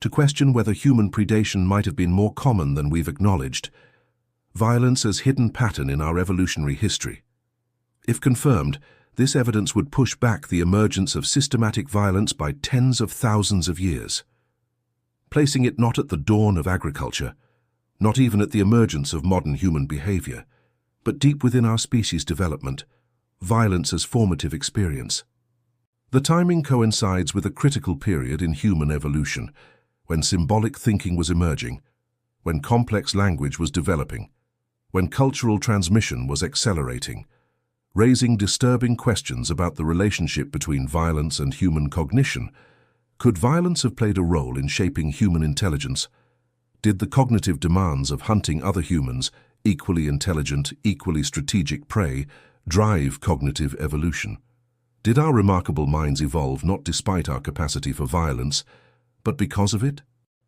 to question whether human predation might have been more common than we've acknowledged, violence as hidden pattern in our evolutionary history. If confirmed, this evidence would push back the emergence of systematic violence by tens of thousands of years, placing it not at the dawn of agriculture, not even at the emergence of modern human behavior, but deep within our species' development, violence as formative experience. The timing coincides with a critical period in human evolution, when symbolic thinking was emerging, when complex language was developing, when cultural transmission was accelerating, raising disturbing questions about the relationship between violence and human cognition. Could violence have played a role in shaping human intelligence? Did the cognitive demands of hunting other humans, equally intelligent, equally strategic prey, drive cognitive evolution? Did our remarkable minds evolve not despite our capacity for violence, but because of it?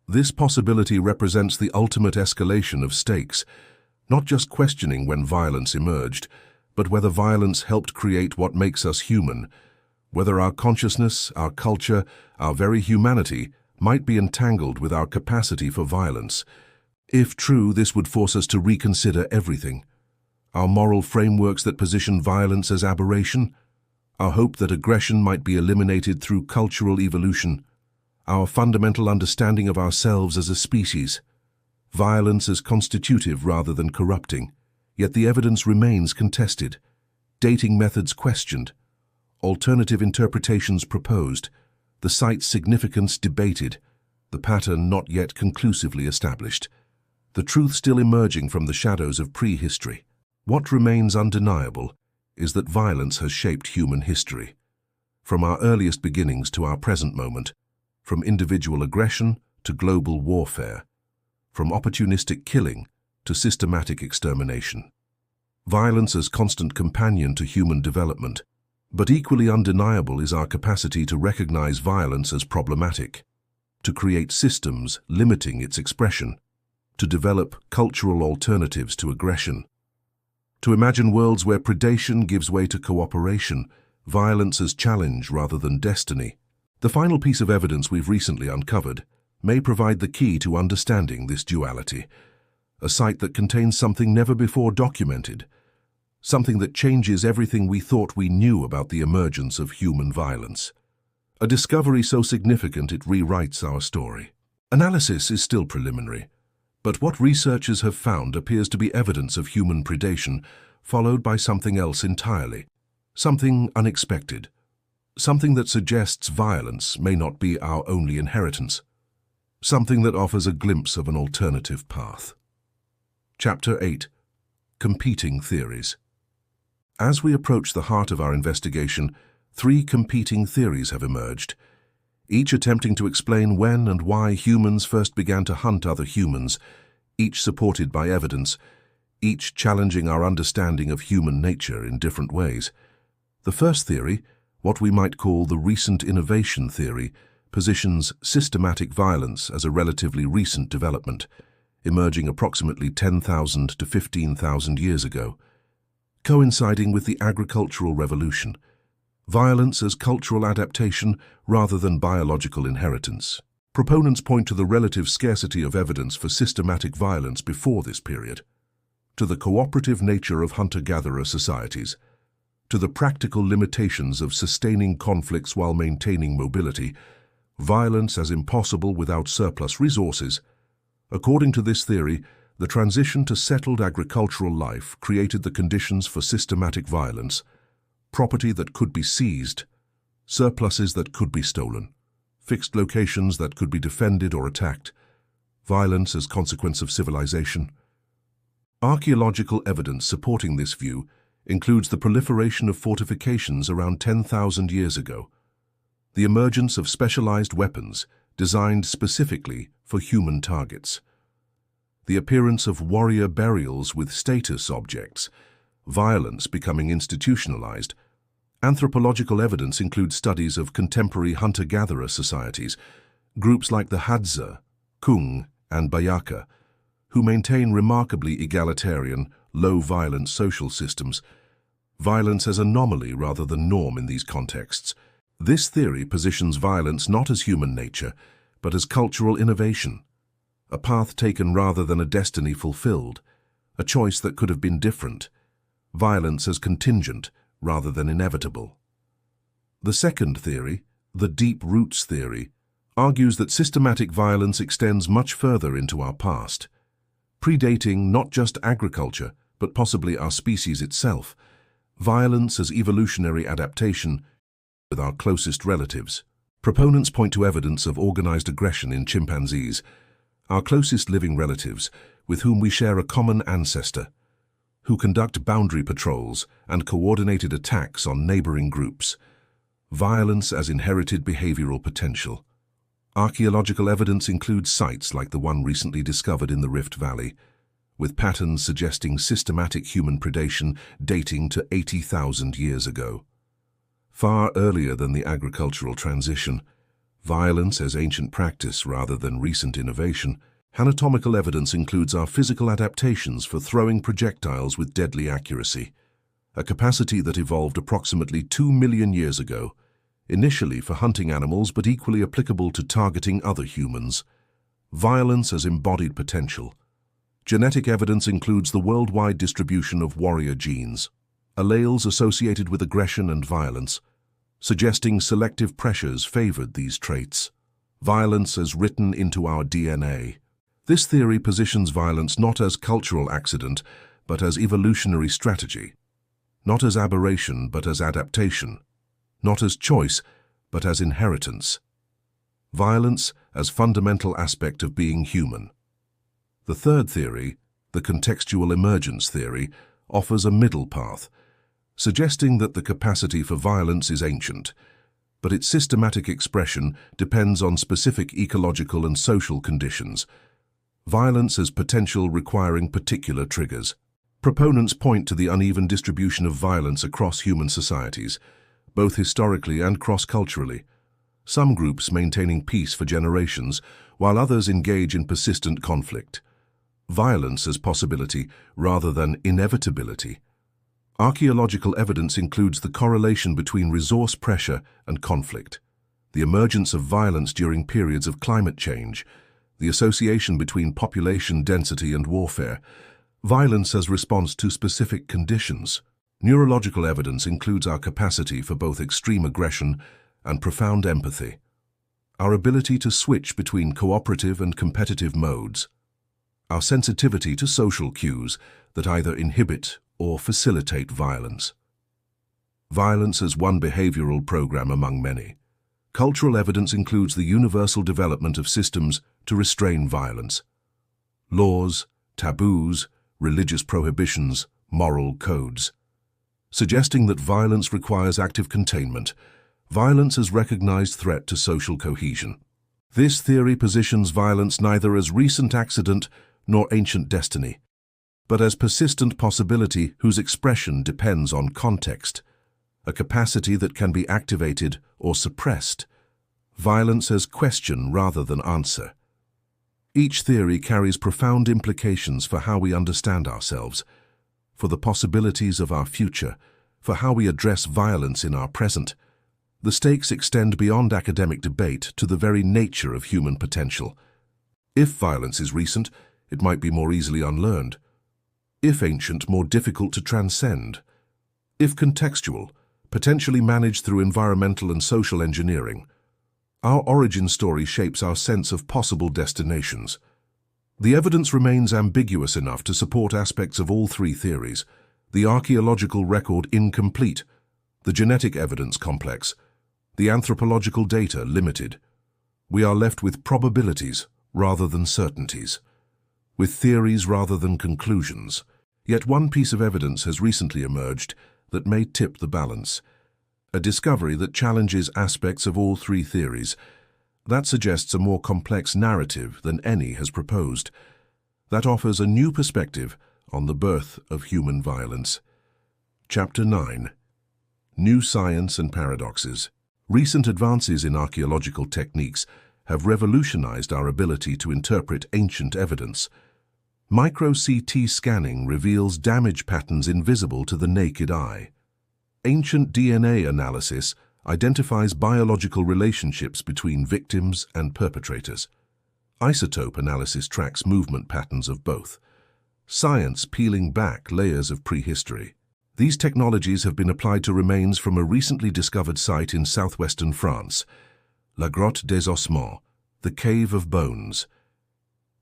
This possibility represents the ultimate escalation of stakes, not just questioning when violence emerged, but whether violence helped create what makes us human, whether our consciousness, our culture, our very humanity might be entangled with our capacity for violence. If true, this would force us to reconsider everything. Our moral frameworks that position violence as aberration, our hope that aggression might be eliminated through cultural evolution, our fundamental understanding of ourselves as a species. Violence as constitutive rather than corrupting, yet the evidence remains contested, dating methods questioned, alternative interpretations proposed, the site's significance debated, the pattern not yet conclusively established, the truth still emerging from the shadows of prehistory. What remains undeniable is that violence has shaped human history, from our earliest beginnings to our present moment, from individual aggression to global warfare, from opportunistic killing to systematic extermination. Violence as constant companion to human development, but equally undeniable is our capacity to recognize violence as problematic, to create systems limiting its expression, to develop cultural alternatives to aggression, to imagine worlds where predation gives way to cooperation, violence as challenge rather than destiny. The final piece of evidence we've recently uncovered may provide the key to understanding this duality, a site that contains something never before documented, something that changes everything we thought we knew about the emergence of human violence. A discovery so significant it rewrites our story. Analysis is still preliminary, but what researchers have found appears to be evidence of human predation, followed by something else entirely, something unexpected, something that suggests violence may not be our only inheritance, something that offers a glimpse of an alternative path. Chapter 8. Competing Theories. As we approach the heart of our investigation, three competing theories have emerged, each attempting to explain when and why humans first began to hunt other humans, each supported by evidence, each challenging our understanding of human nature in different ways. The first theory, what we might call the recent innovation theory, positions systematic violence as a relatively recent development, emerging approximately 10,000 to 15,000 years ago, coinciding with the agricultural revolution. Violence as cultural adaptation rather than biological inheritance. Proponents point to the relative scarcity of evidence for systematic violence before this period, to the cooperative nature of hunter-gatherer societies, to the practical limitations of sustaining conflicts while maintaining mobility, violence as impossible without surplus resources. According to this theory, the transition to settled agricultural life created the conditions for systematic violence, property that could be seized, surpluses that could be stolen, fixed locations that could be defended or attacked, violence as consequence of civilization. Archaeological evidence supporting this view includes the proliferation of fortifications around 10,000 years ago, the emergence of specialized weapons designed specifically for human targets, the appearance of warrior burials with status objects, violence becoming institutionalized. Anthropological evidence includes studies of contemporary hunter-gatherer societies, groups like the Hadza, Kung, and Bayaka, who maintain remarkably egalitarian, low-violence social systems. Violence as anomaly rather than norm in these contexts, This theory positions violence not as human nature, but as cultural innovation, a path taken rather than a destiny fulfilled, a choice that could have been different, violence as contingent rather than inevitable. The second theory, the deep roots theory, argues that systematic violence extends much further into our past, predating not just agriculture, but possibly our species itself. Violence as evolutionary adaptation with our closest relatives. Proponents point to evidence of organized aggression in chimpanzees, our closest living relatives with whom we share a common ancestor, who conduct boundary patrols and coordinated attacks on neighboring groups. Violence as inherited behavioral potential. Archaeological evidence includes sites like the one recently discovered in the Rift Valley, with patterns suggesting systematic human predation dating to 80,000 years ago. Far earlier than the agricultural transition, violence as ancient practice rather than recent innovation, anatomical evidence includes our physical adaptations for throwing projectiles with deadly accuracy, a capacity that evolved approximately 2 million years ago, initially for hunting animals but equally applicable to targeting other humans. Violence as embodied potential. Genetic evidence includes the worldwide distribution of warrior genes, alleles associated with aggression and violence, suggesting selective pressures favored these traits. Violence as written into our DNA. This theory positions violence not as cultural accident, but as evolutionary strategy, not as aberration, but as adaptation, not as choice, but as inheritance. Violence as fundamental aspect of being human. The third theory, the contextual emergence theory, offers a middle path, suggesting that the capacity for violence is ancient, but its systematic expression depends on specific ecological and social conditions. Violence as potential requiring particular triggers. Proponents point to the uneven distribution of violence across human societies, both historically and cross-culturally. Some groups maintaining peace for generations, while others engage in persistent conflict. Violence as possibility rather than inevitability. Archaeological evidence includes the correlation between resource pressure and conflict, the emergence of violence during periods of climate change, the association between population density and warfare, violence as response to specific conditions. Neurological evidence includes our capacity for both extreme aggression and profound empathy, our ability to switch between cooperative and competitive modes, our sensitivity to social cues that either inhibit or facilitate violence. Violence as one behavioral program among many. Cultural evidence includes the universal development of systems to restrain violence. Laws, taboos, religious prohibitions, moral codes. Suggesting that violence requires active containment, violence as recognized threat to social cohesion. This theory positions violence neither as recent accident nor ancient destiny, but as persistent possibility whose expression depends on context, a capacity that can be activated or suppressed. Violence as question rather than answer. Each theory carries profound implications for how we understand ourselves, for the possibilities of our future, for how we address violence in our present. The stakes extend beyond academic debate to the very nature of human potential. If violence is recent, it might be more easily unlearned. If ancient, more difficult to transcend. If contextual, potentially managed through environmental and social engineering. Our origin story shapes our sense of possible destinations. The evidence remains ambiguous enough to support aspects of all three theories, the archaeological record incomplete, the genetic evidence complex, the anthropological data limited. We are left with probabilities rather than certainties, with theories rather than conclusions. Yet one piece of evidence has recently emerged that may tip the balance. A discovery that challenges aspects of all three theories. That suggests a more complex narrative than any has proposed. That offers a new perspective on the birth of human violence. Chapter 9. New Science and Paradoxes. Recent advances in archaeological techniques have revolutionized our ability to interpret ancient evidence. Micro-CT scanning reveals damage patterns invisible to the naked eye. Ancient DNA analysis identifies biological relationships between victims and perpetrators. Isotope analysis tracks movement patterns of both. Science peeling back layers of prehistory. These technologies have been applied to remains from a recently discovered site in southwestern France, La Grotte des Ossements, the Cave of Bones,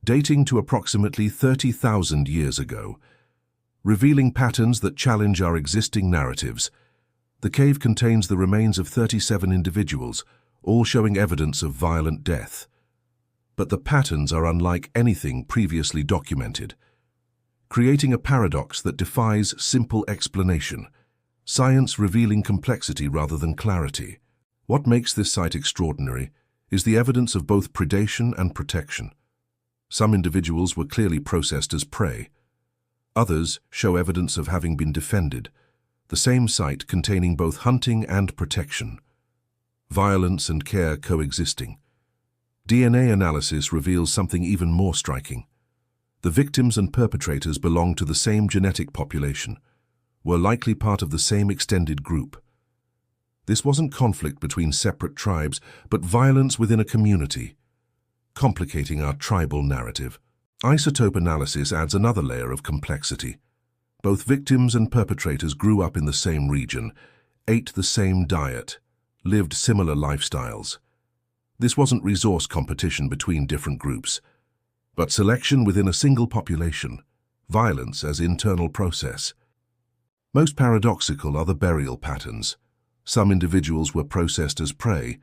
dating to approximately 30,000 years ago. Revealing patterns that challenge our existing narratives, the cave contains the remains of 37 individuals, all showing evidence of violent death. But the patterns are unlike anything previously documented, creating a paradox that defies simple explanation, science revealing complexity rather than clarity. What makes this site extraordinary is the evidence of both predation and protection. Some individuals were clearly processed as prey. Others show evidence of having been defended, the same site containing both hunting and protection. Violence and care coexisting. DNA analysis reveals something even more striking. The victims and perpetrators belong to the same genetic population, were likely part of the same extended group. This wasn't conflict between separate tribes, but violence within a community, complicating our tribal narrative. Isotope analysis adds another layer of complexity. Both victims and perpetrators grew up in the same region, ate the same diet, lived similar lifestyles. This wasn't resource competition between different groups, but selection within a single population, violence as internal process. Most paradoxical are the burial patterns. Some individuals were processed as prey,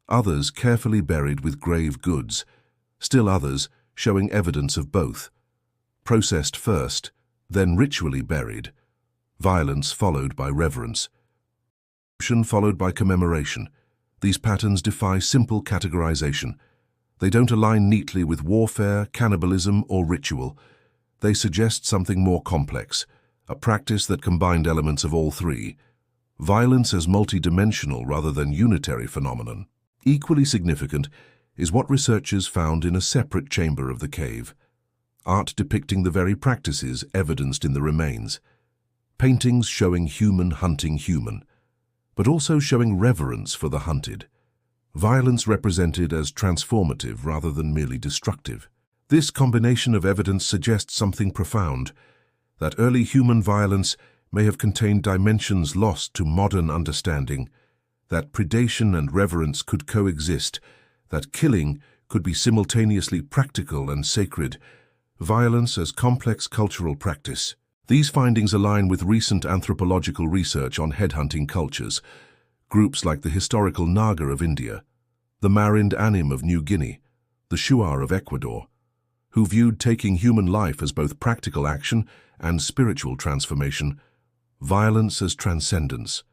others carefully buried with grave goods, still others showing evidence of both. Processed first, then ritually buried. Violence followed by reverence. Followed by commemoration. These patterns defy simple categorization. They don't align neatly with warfare, cannibalism, or ritual. They suggest something more complex, a practice that combined elements of all three. Violence as multidimensional rather than unitary phenomenon. Equally significant is what researchers found in a separate chamber of the cave. Art depicting the very practices evidenced in the remains. Paintings showing human hunting human, but also showing reverence for the hunted. Violence represented as transformative rather than merely destructive. This combination of evidence suggests something profound, that early human violence may have contained dimensions lost to modern understanding, that predation and reverence could coexist, that killing could be simultaneously practical and sacred, violence as complex cultural practice. These findings align with recent anthropological research on headhunting cultures, groups like the historical Naga of India, the Marind Anim of New Guinea, the Shuar of Ecuador, who viewed taking human life as both practical action and spiritual transformation, violence as transcendence.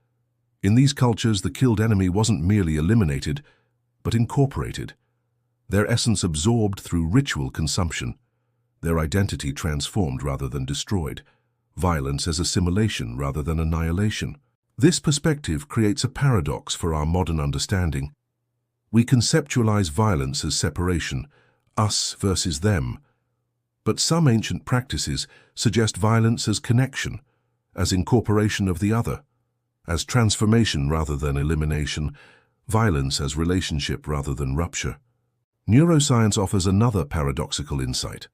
In these cultures, the killed enemy wasn't merely eliminated, but incorporated, their essence absorbed through ritual consumption, their identity transformed rather than destroyed, violence as assimilation rather than annihilation. This perspective creates a paradox for our modern understanding. We conceptualize violence as separation, us versus them, but some ancient practices suggest violence as connection, as incorporation of the other, as transformation rather than elimination, violence as relationship rather than rupture. Neuroscience offers another paradoxical insight.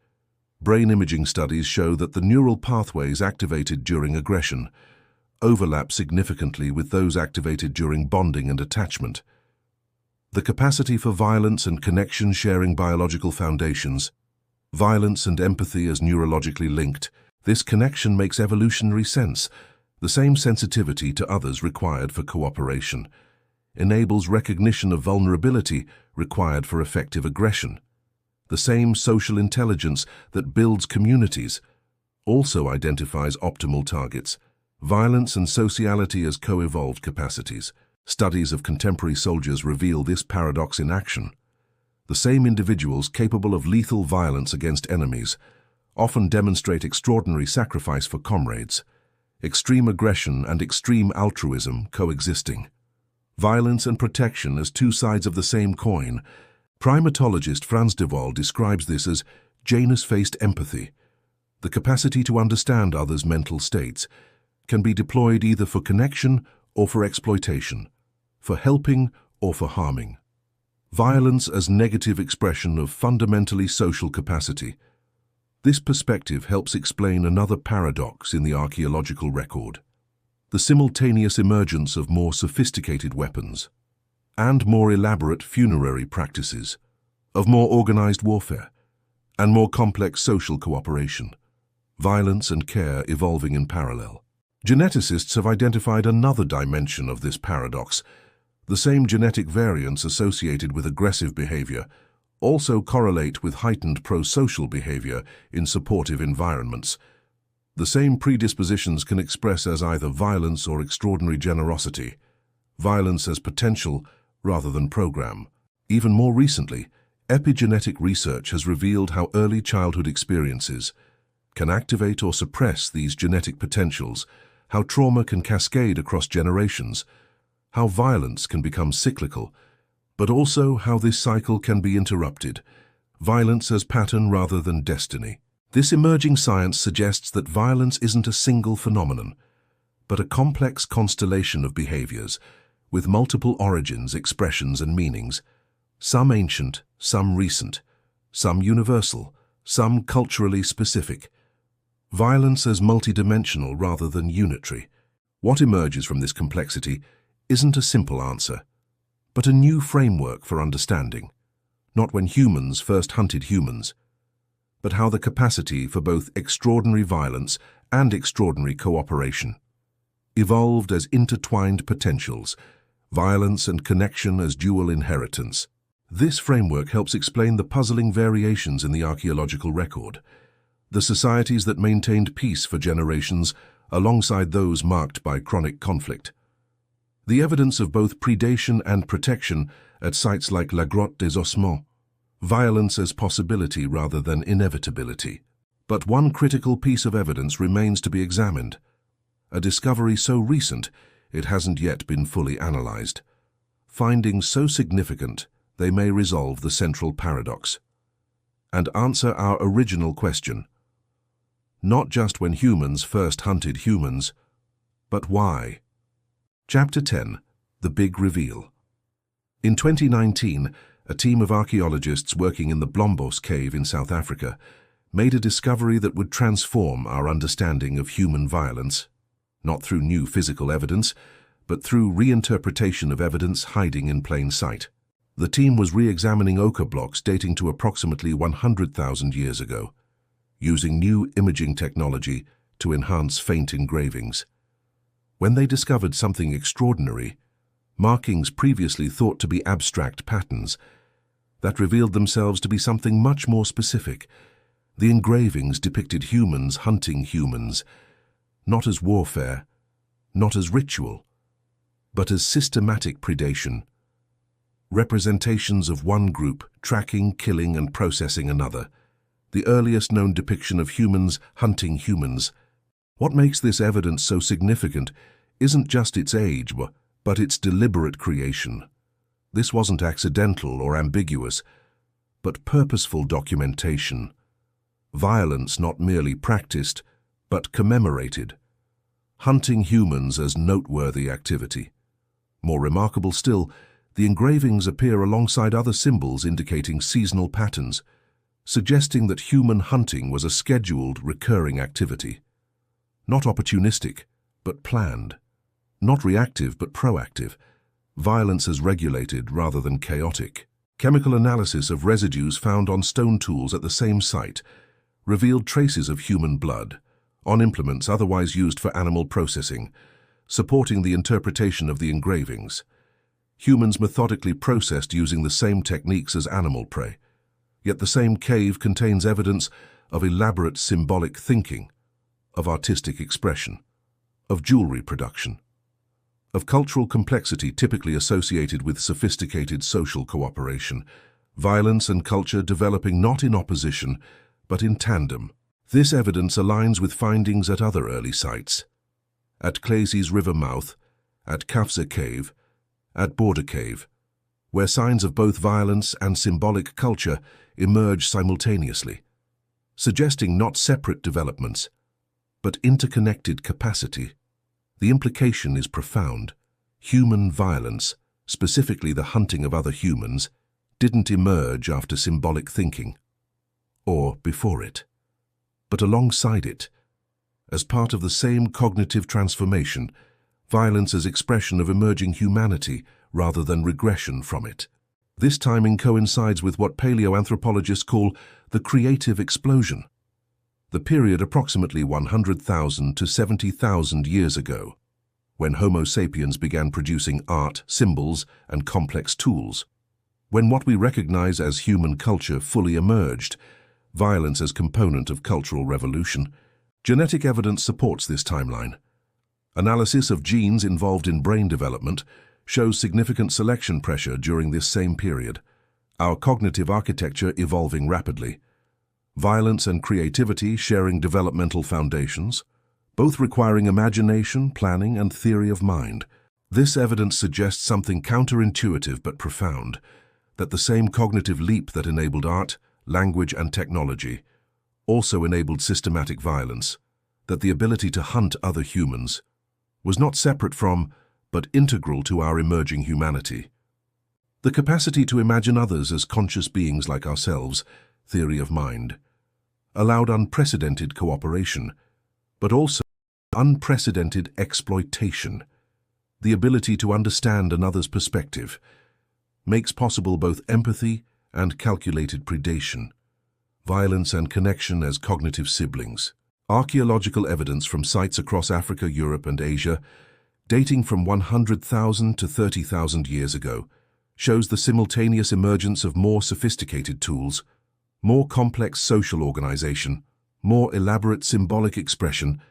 Brain imaging studies show that the neural pathways activated during aggression overlap significantly with those activated during bonding and attachment. The capacity for violence and connection sharing biological foundations, violence and empathy as neurologically linked, this connection makes evolutionary sense. The same sensitivity to others required for cooperation enables recognition of vulnerability required for effective aggression. The same social intelligence that builds communities also identifies optimal targets, violence and sociality as co-evolved capacities. Studies of contemporary soldiers reveal this paradox in action. The same individuals capable of lethal violence against enemies often demonstrate extraordinary sacrifice for comrades, extreme aggression and extreme altruism coexisting. Violence and protection as two sides of the same coin. Primatologist Frans de Waal describes this as Janus-faced empathy. The capacity to understand others' mental states can be deployed either for connection or for exploitation, for helping or for harming. Violence as negative expression of fundamentally social capacity. This perspective helps explain another paradox in the archaeological record: the simultaneous emergence of more sophisticated weapons and more elaborate funerary practices, of more organized warfare and more complex social cooperation, violence and care evolving in parallel. Geneticists have identified another dimension of this paradox. The same genetic variants associated with aggressive behavior also correlate with heightened pro-social behavior in supportive environments. The same predispositions can express as either violence or extraordinary generosity, violence as potential rather than program. Even more recently, epigenetic research has revealed how early childhood experiences can activate or suppress these genetic potentials, how trauma can cascade across generations, how violence can become cyclical, but also how this cycle can be interrupted, violence as pattern rather than destiny. This emerging science suggests that violence isn't a single phenomenon, but a complex constellation of behaviors with multiple origins, expressions, and meanings, some ancient, some recent, some universal, some culturally specific. Violence as multidimensional rather than unitary. What emerges from this complexity isn't a simple answer, but a new framework for understanding, not when humans first hunted humans, but how the capacity for both extraordinary violence and extraordinary cooperation evolved as intertwined potentials, violence and connection as dual inheritance. This framework helps explain the puzzling variations in the archaeological record, the societies that maintained peace for generations alongside those marked by chronic conflict. The evidence of both predation and protection at sites like La Grotte des Ossements, violence as possibility rather than inevitability. But one critical piece of evidence remains to be examined, a discovery so recent it hasn't yet been fully analyzed. Findings so significant they may resolve the central paradox and answer our original question: not just when humans first hunted humans, but why? Chapter 10. The Big Reveal. In 2019, a team of archaeologists working in the Blombos cave in South Africa made a discovery that would transform our understanding of human violence, not through new physical evidence, but through reinterpretation of evidence hiding in plain sight. The team was re-examining ochre blocks dating to approximately 100,000 years ago, using new imaging technology to enhance faint engravings. When they discovered something extraordinary, markings previously thought to be abstract patterns that revealed themselves to be something much more specific. The engravings depicted humans hunting humans, not as warfare, not as ritual, but as systematic predation, representations of one group tracking, killing, and processing another, the earliest known depiction of humans hunting humans. What makes this evidence so significant isn't just its age, but its deliberate creation. This wasn't accidental or ambiguous, but purposeful documentation. Violence not merely practiced, but commemorated. Hunting humans as noteworthy activity. More remarkable still, the engravings appear alongside other symbols indicating seasonal patterns, suggesting that human hunting was a scheduled, recurring activity. Not opportunistic, but planned. Not reactive, but proactive. Violence as regulated rather than chaotic. Chemical analysis of residues found on stone tools at the same site revealed traces of human blood on implements otherwise used for animal processing, supporting the interpretation of the engravings. Humans methodically processed using the same techniques as animal prey, yet the same cave contains evidence of elaborate symbolic thinking, of artistic expression, of jewelry production, of cultural complexity typically associated with sophisticated social cooperation, violence and culture developing not in opposition, but in tandem. This evidence aligns with findings at other early sites, at Clay's river mouth, at Kafza Cave, at Border Cave, where signs of both violence and symbolic culture emerge simultaneously, suggesting not separate developments, but interconnected capacity. The implication is profound. Human violence, specifically the hunting of other humans, didn't emerge after symbolic thinking, or before it, but alongside it, as part of the same cognitive transformation, violence as expression of emerging humanity rather than regression from it. This timing coincides with what paleoanthropologists call the creative explosion, the period approximately 100,000 to 70,000 years ago, when Homo sapiens began producing art, symbols, and complex tools. When what we recognize as human culture fully emerged, violence as component of cultural revolution. Genetic evidence supports this timeline. Analysis of genes involved in brain development shows significant selection pressure during this same period, our cognitive architecture evolving rapidly. Violence and creativity sharing developmental foundations, both requiring imagination, planning, and theory of mind. This evidence suggests something counterintuitive but profound, that the same cognitive leap that enabled art, language, and technology also enabled systematic violence, that the ability to hunt other humans was not separate from, but integral to our emerging humanity. The capacity to imagine others as conscious beings like ourselves, theory of mind, allowed unprecedented cooperation, but also unprecedented exploitation. The ability to understand another's perspective makes possible both empathy and calculated predation, violence and connection as cognitive siblings. Archaeological evidence from sites across Africa, Europe, and Asia, dating from 100,000 to 30,000 years ago, shows the simultaneous emergence of more sophisticated tools, more complex social organization, more elaborate symbolic expression,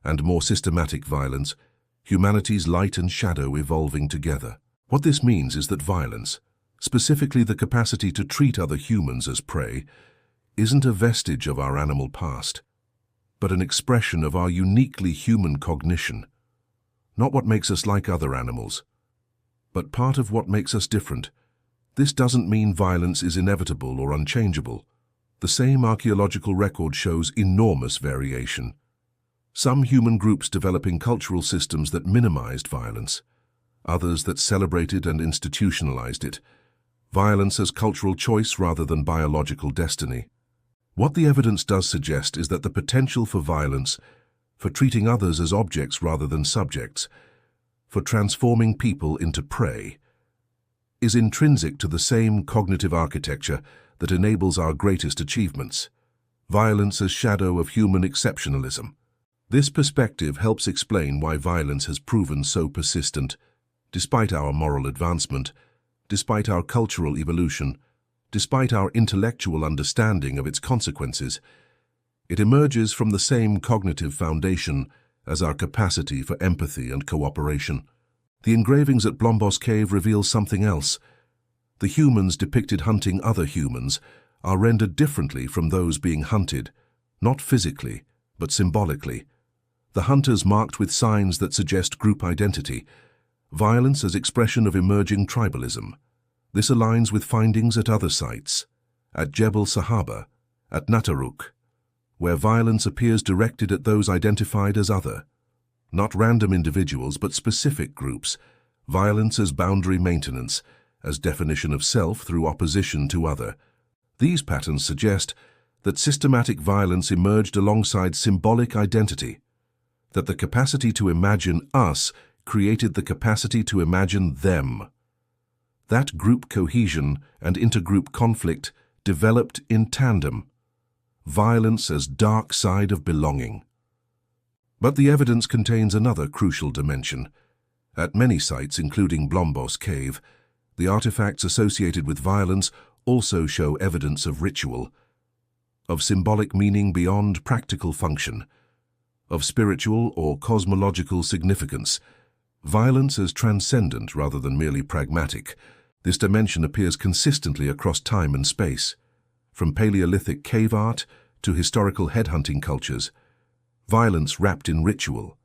and more systematic violence, humanity's light and shadow evolving together. What this means is that violence, specifically the capacity to treat other humans as prey, isn't a vestige of our animal past, but an expression of our uniquely human cognition. Not what makes us like other animals, but part of what makes us different. This doesn't mean violence is inevitable or unchangeable. The same archaeological record shows enormous variation. Some human groups developing cultural systems that minimized violence, others that celebrated and institutionalized it. Violence as cultural choice rather than biological destiny. What the evidence does suggest is that the potential for violence, for treating others as objects rather than subjects, for transforming people into prey, is intrinsic to the same cognitive architecture that enables our greatest achievements. Violence as shadow of human exceptionalism. This perspective helps explain why violence has proven so persistent, despite our moral advancement, despite our cultural evolution, despite our intellectual understanding of its consequences. It emerges from the same cognitive foundation as our capacity for empathy and cooperation. The engravings at Blombos Cave reveal something else. The humans depicted hunting other humans are rendered differently from those being hunted, not physically, but symbolically. The hunters marked with signs that suggest group identity, violence as expression of emerging tribalism. This aligns with findings at other sites, at Jebel Sahaba, at Nataruk, where violence appears directed at those identified as other. Not random individuals, but specific groups. Violence as boundary maintenance, as definition of self through opposition to other. These patterns suggest that systematic violence emerged alongside symbolic identity, that the capacity to imagine us created the capacity to imagine them. That group cohesion and intergroup conflict developed in tandem. Violence as dark side of belonging. But the evidence contains another crucial dimension. At many sites, including Blombos Cave, the artifacts associated with violence also show evidence of ritual, of symbolic meaning beyond practical function, of spiritual or cosmological significance. Violence as transcendent rather than merely pragmatic. This dimension appears consistently across time and space, from Paleolithic cave art to historical headhunting cultures. Violence wrapped in ritual,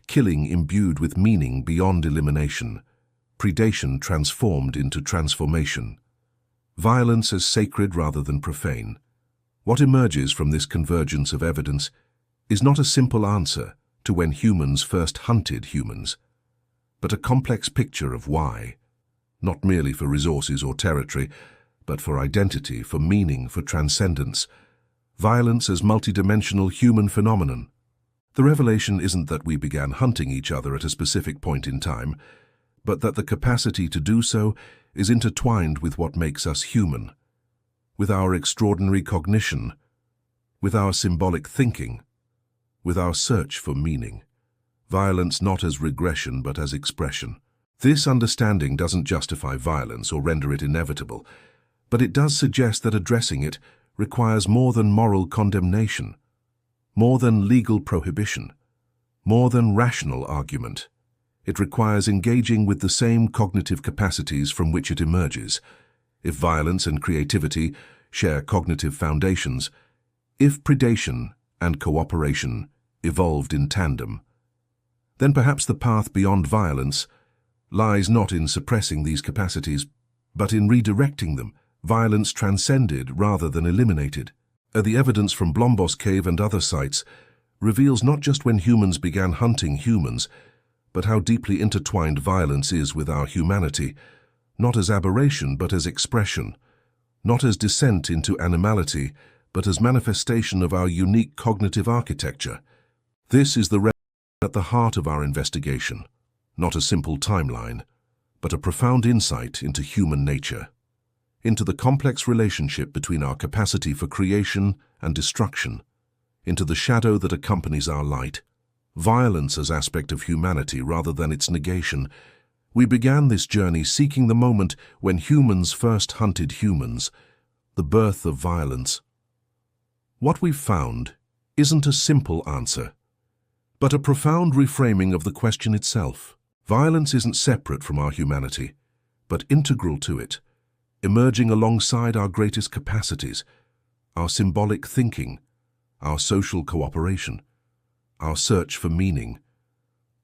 killing imbued with meaning beyond elimination, predation transformed into transformation. Violence as sacred rather than profane. What emerges from this convergence of evidence is not a simple answer to when humans first hunted humans, but a complex picture of why. not merely for resources or territory, but for identity, for meaning, for transcendence. Violence as multidimensional human phenomenon. The revelation isn't that we began hunting each other at a specific point in time, but that the capacity to do so is intertwined with what makes us human, with our extraordinary cognition, with our symbolic thinking, with our search for meaning. Violence not as regression but as expression. This understanding doesn't justify violence or render it inevitable, but it does suggest that addressing it requires more than moral condemnation, more than legal prohibition, more than rational argument. It requires engaging with the same cognitive capacities from which it emerges. If violence and creativity share cognitive foundations, if predation and cooperation evolved in tandem, then perhaps the path beyond violence lies not in suppressing these capacities, but in redirecting them, violence transcended rather than eliminated. The evidence from Blombos Cave and other sites reveals not just when humans began hunting humans, but how deeply intertwined violence is with our humanity, not as aberration but as expression, not as descent into animality, but as manifestation of our unique cognitive architecture. This is the revelation at the heart of our investigation, not a simple timeline, but a profound insight into human nature, into the complex relationship between our capacity for creation and destruction, into the shadow that accompanies our light, violence as aspect of humanity rather than its negation. We began this journey seeking the moment when humans first hunted humans, the birth of violence. What we've found isn't a simple answer, but a profound reframing of the question itself. Violence isn't separate from our humanity, but integral to it, emerging alongside our greatest capacities, our symbolic thinking, our social cooperation, our search for meaning.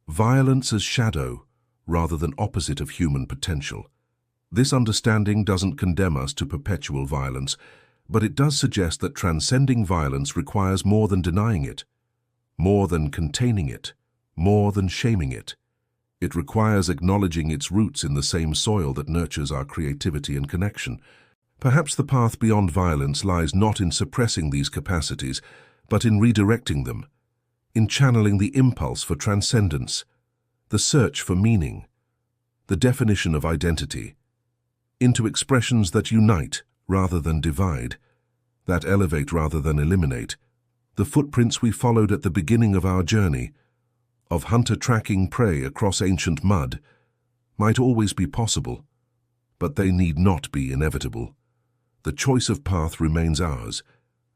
Violence as shadow rather than opposite of human potential. This understanding doesn't condemn us to perpetual violence, but it does suggest that transcending violence requires more than denying it, more than containing it, more than shaming it. It requires acknowledging its roots in the same soil that nurtures our creativity and connection. Perhaps the path beyond violence lies not in suppressing these capacities, but in redirecting them, in channeling the impulse for transcendence, the search for meaning, the definition of identity, into expressions that unite rather than divide, that elevate rather than eliminate. The footprints we followed at the beginning of our journey, of hunter tracking prey across ancient mud, might always be possible, but they need not be inevitable. The choice of path remains ours,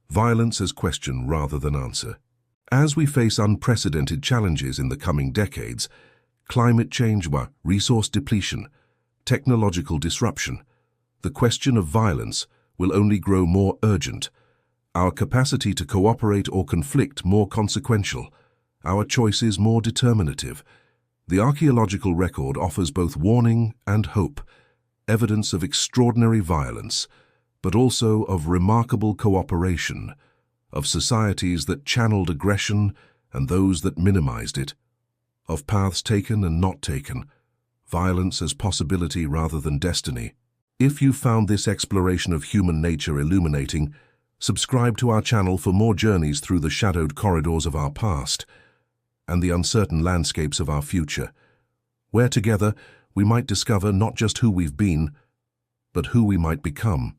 violence as question rather than answer. As we face unprecedented challenges in the coming decades, climate change, resource depletion, technological disruption, the question of violence will only grow more urgent, our capacity to cooperate or conflict more consequential, our choices more determinative. The archaeological record offers both warning and hope, evidence of extraordinary violence, but also of remarkable cooperation, of societies that channeled aggression and those that minimized it, of paths taken and not taken, violence as possibility rather than destiny. If you found this exploration of human nature illuminating, subscribe to our channel for more journeys through the shadowed corridors of our past and the uncertain landscapes of our future, where together we might discover not just who we've been, but who we might become.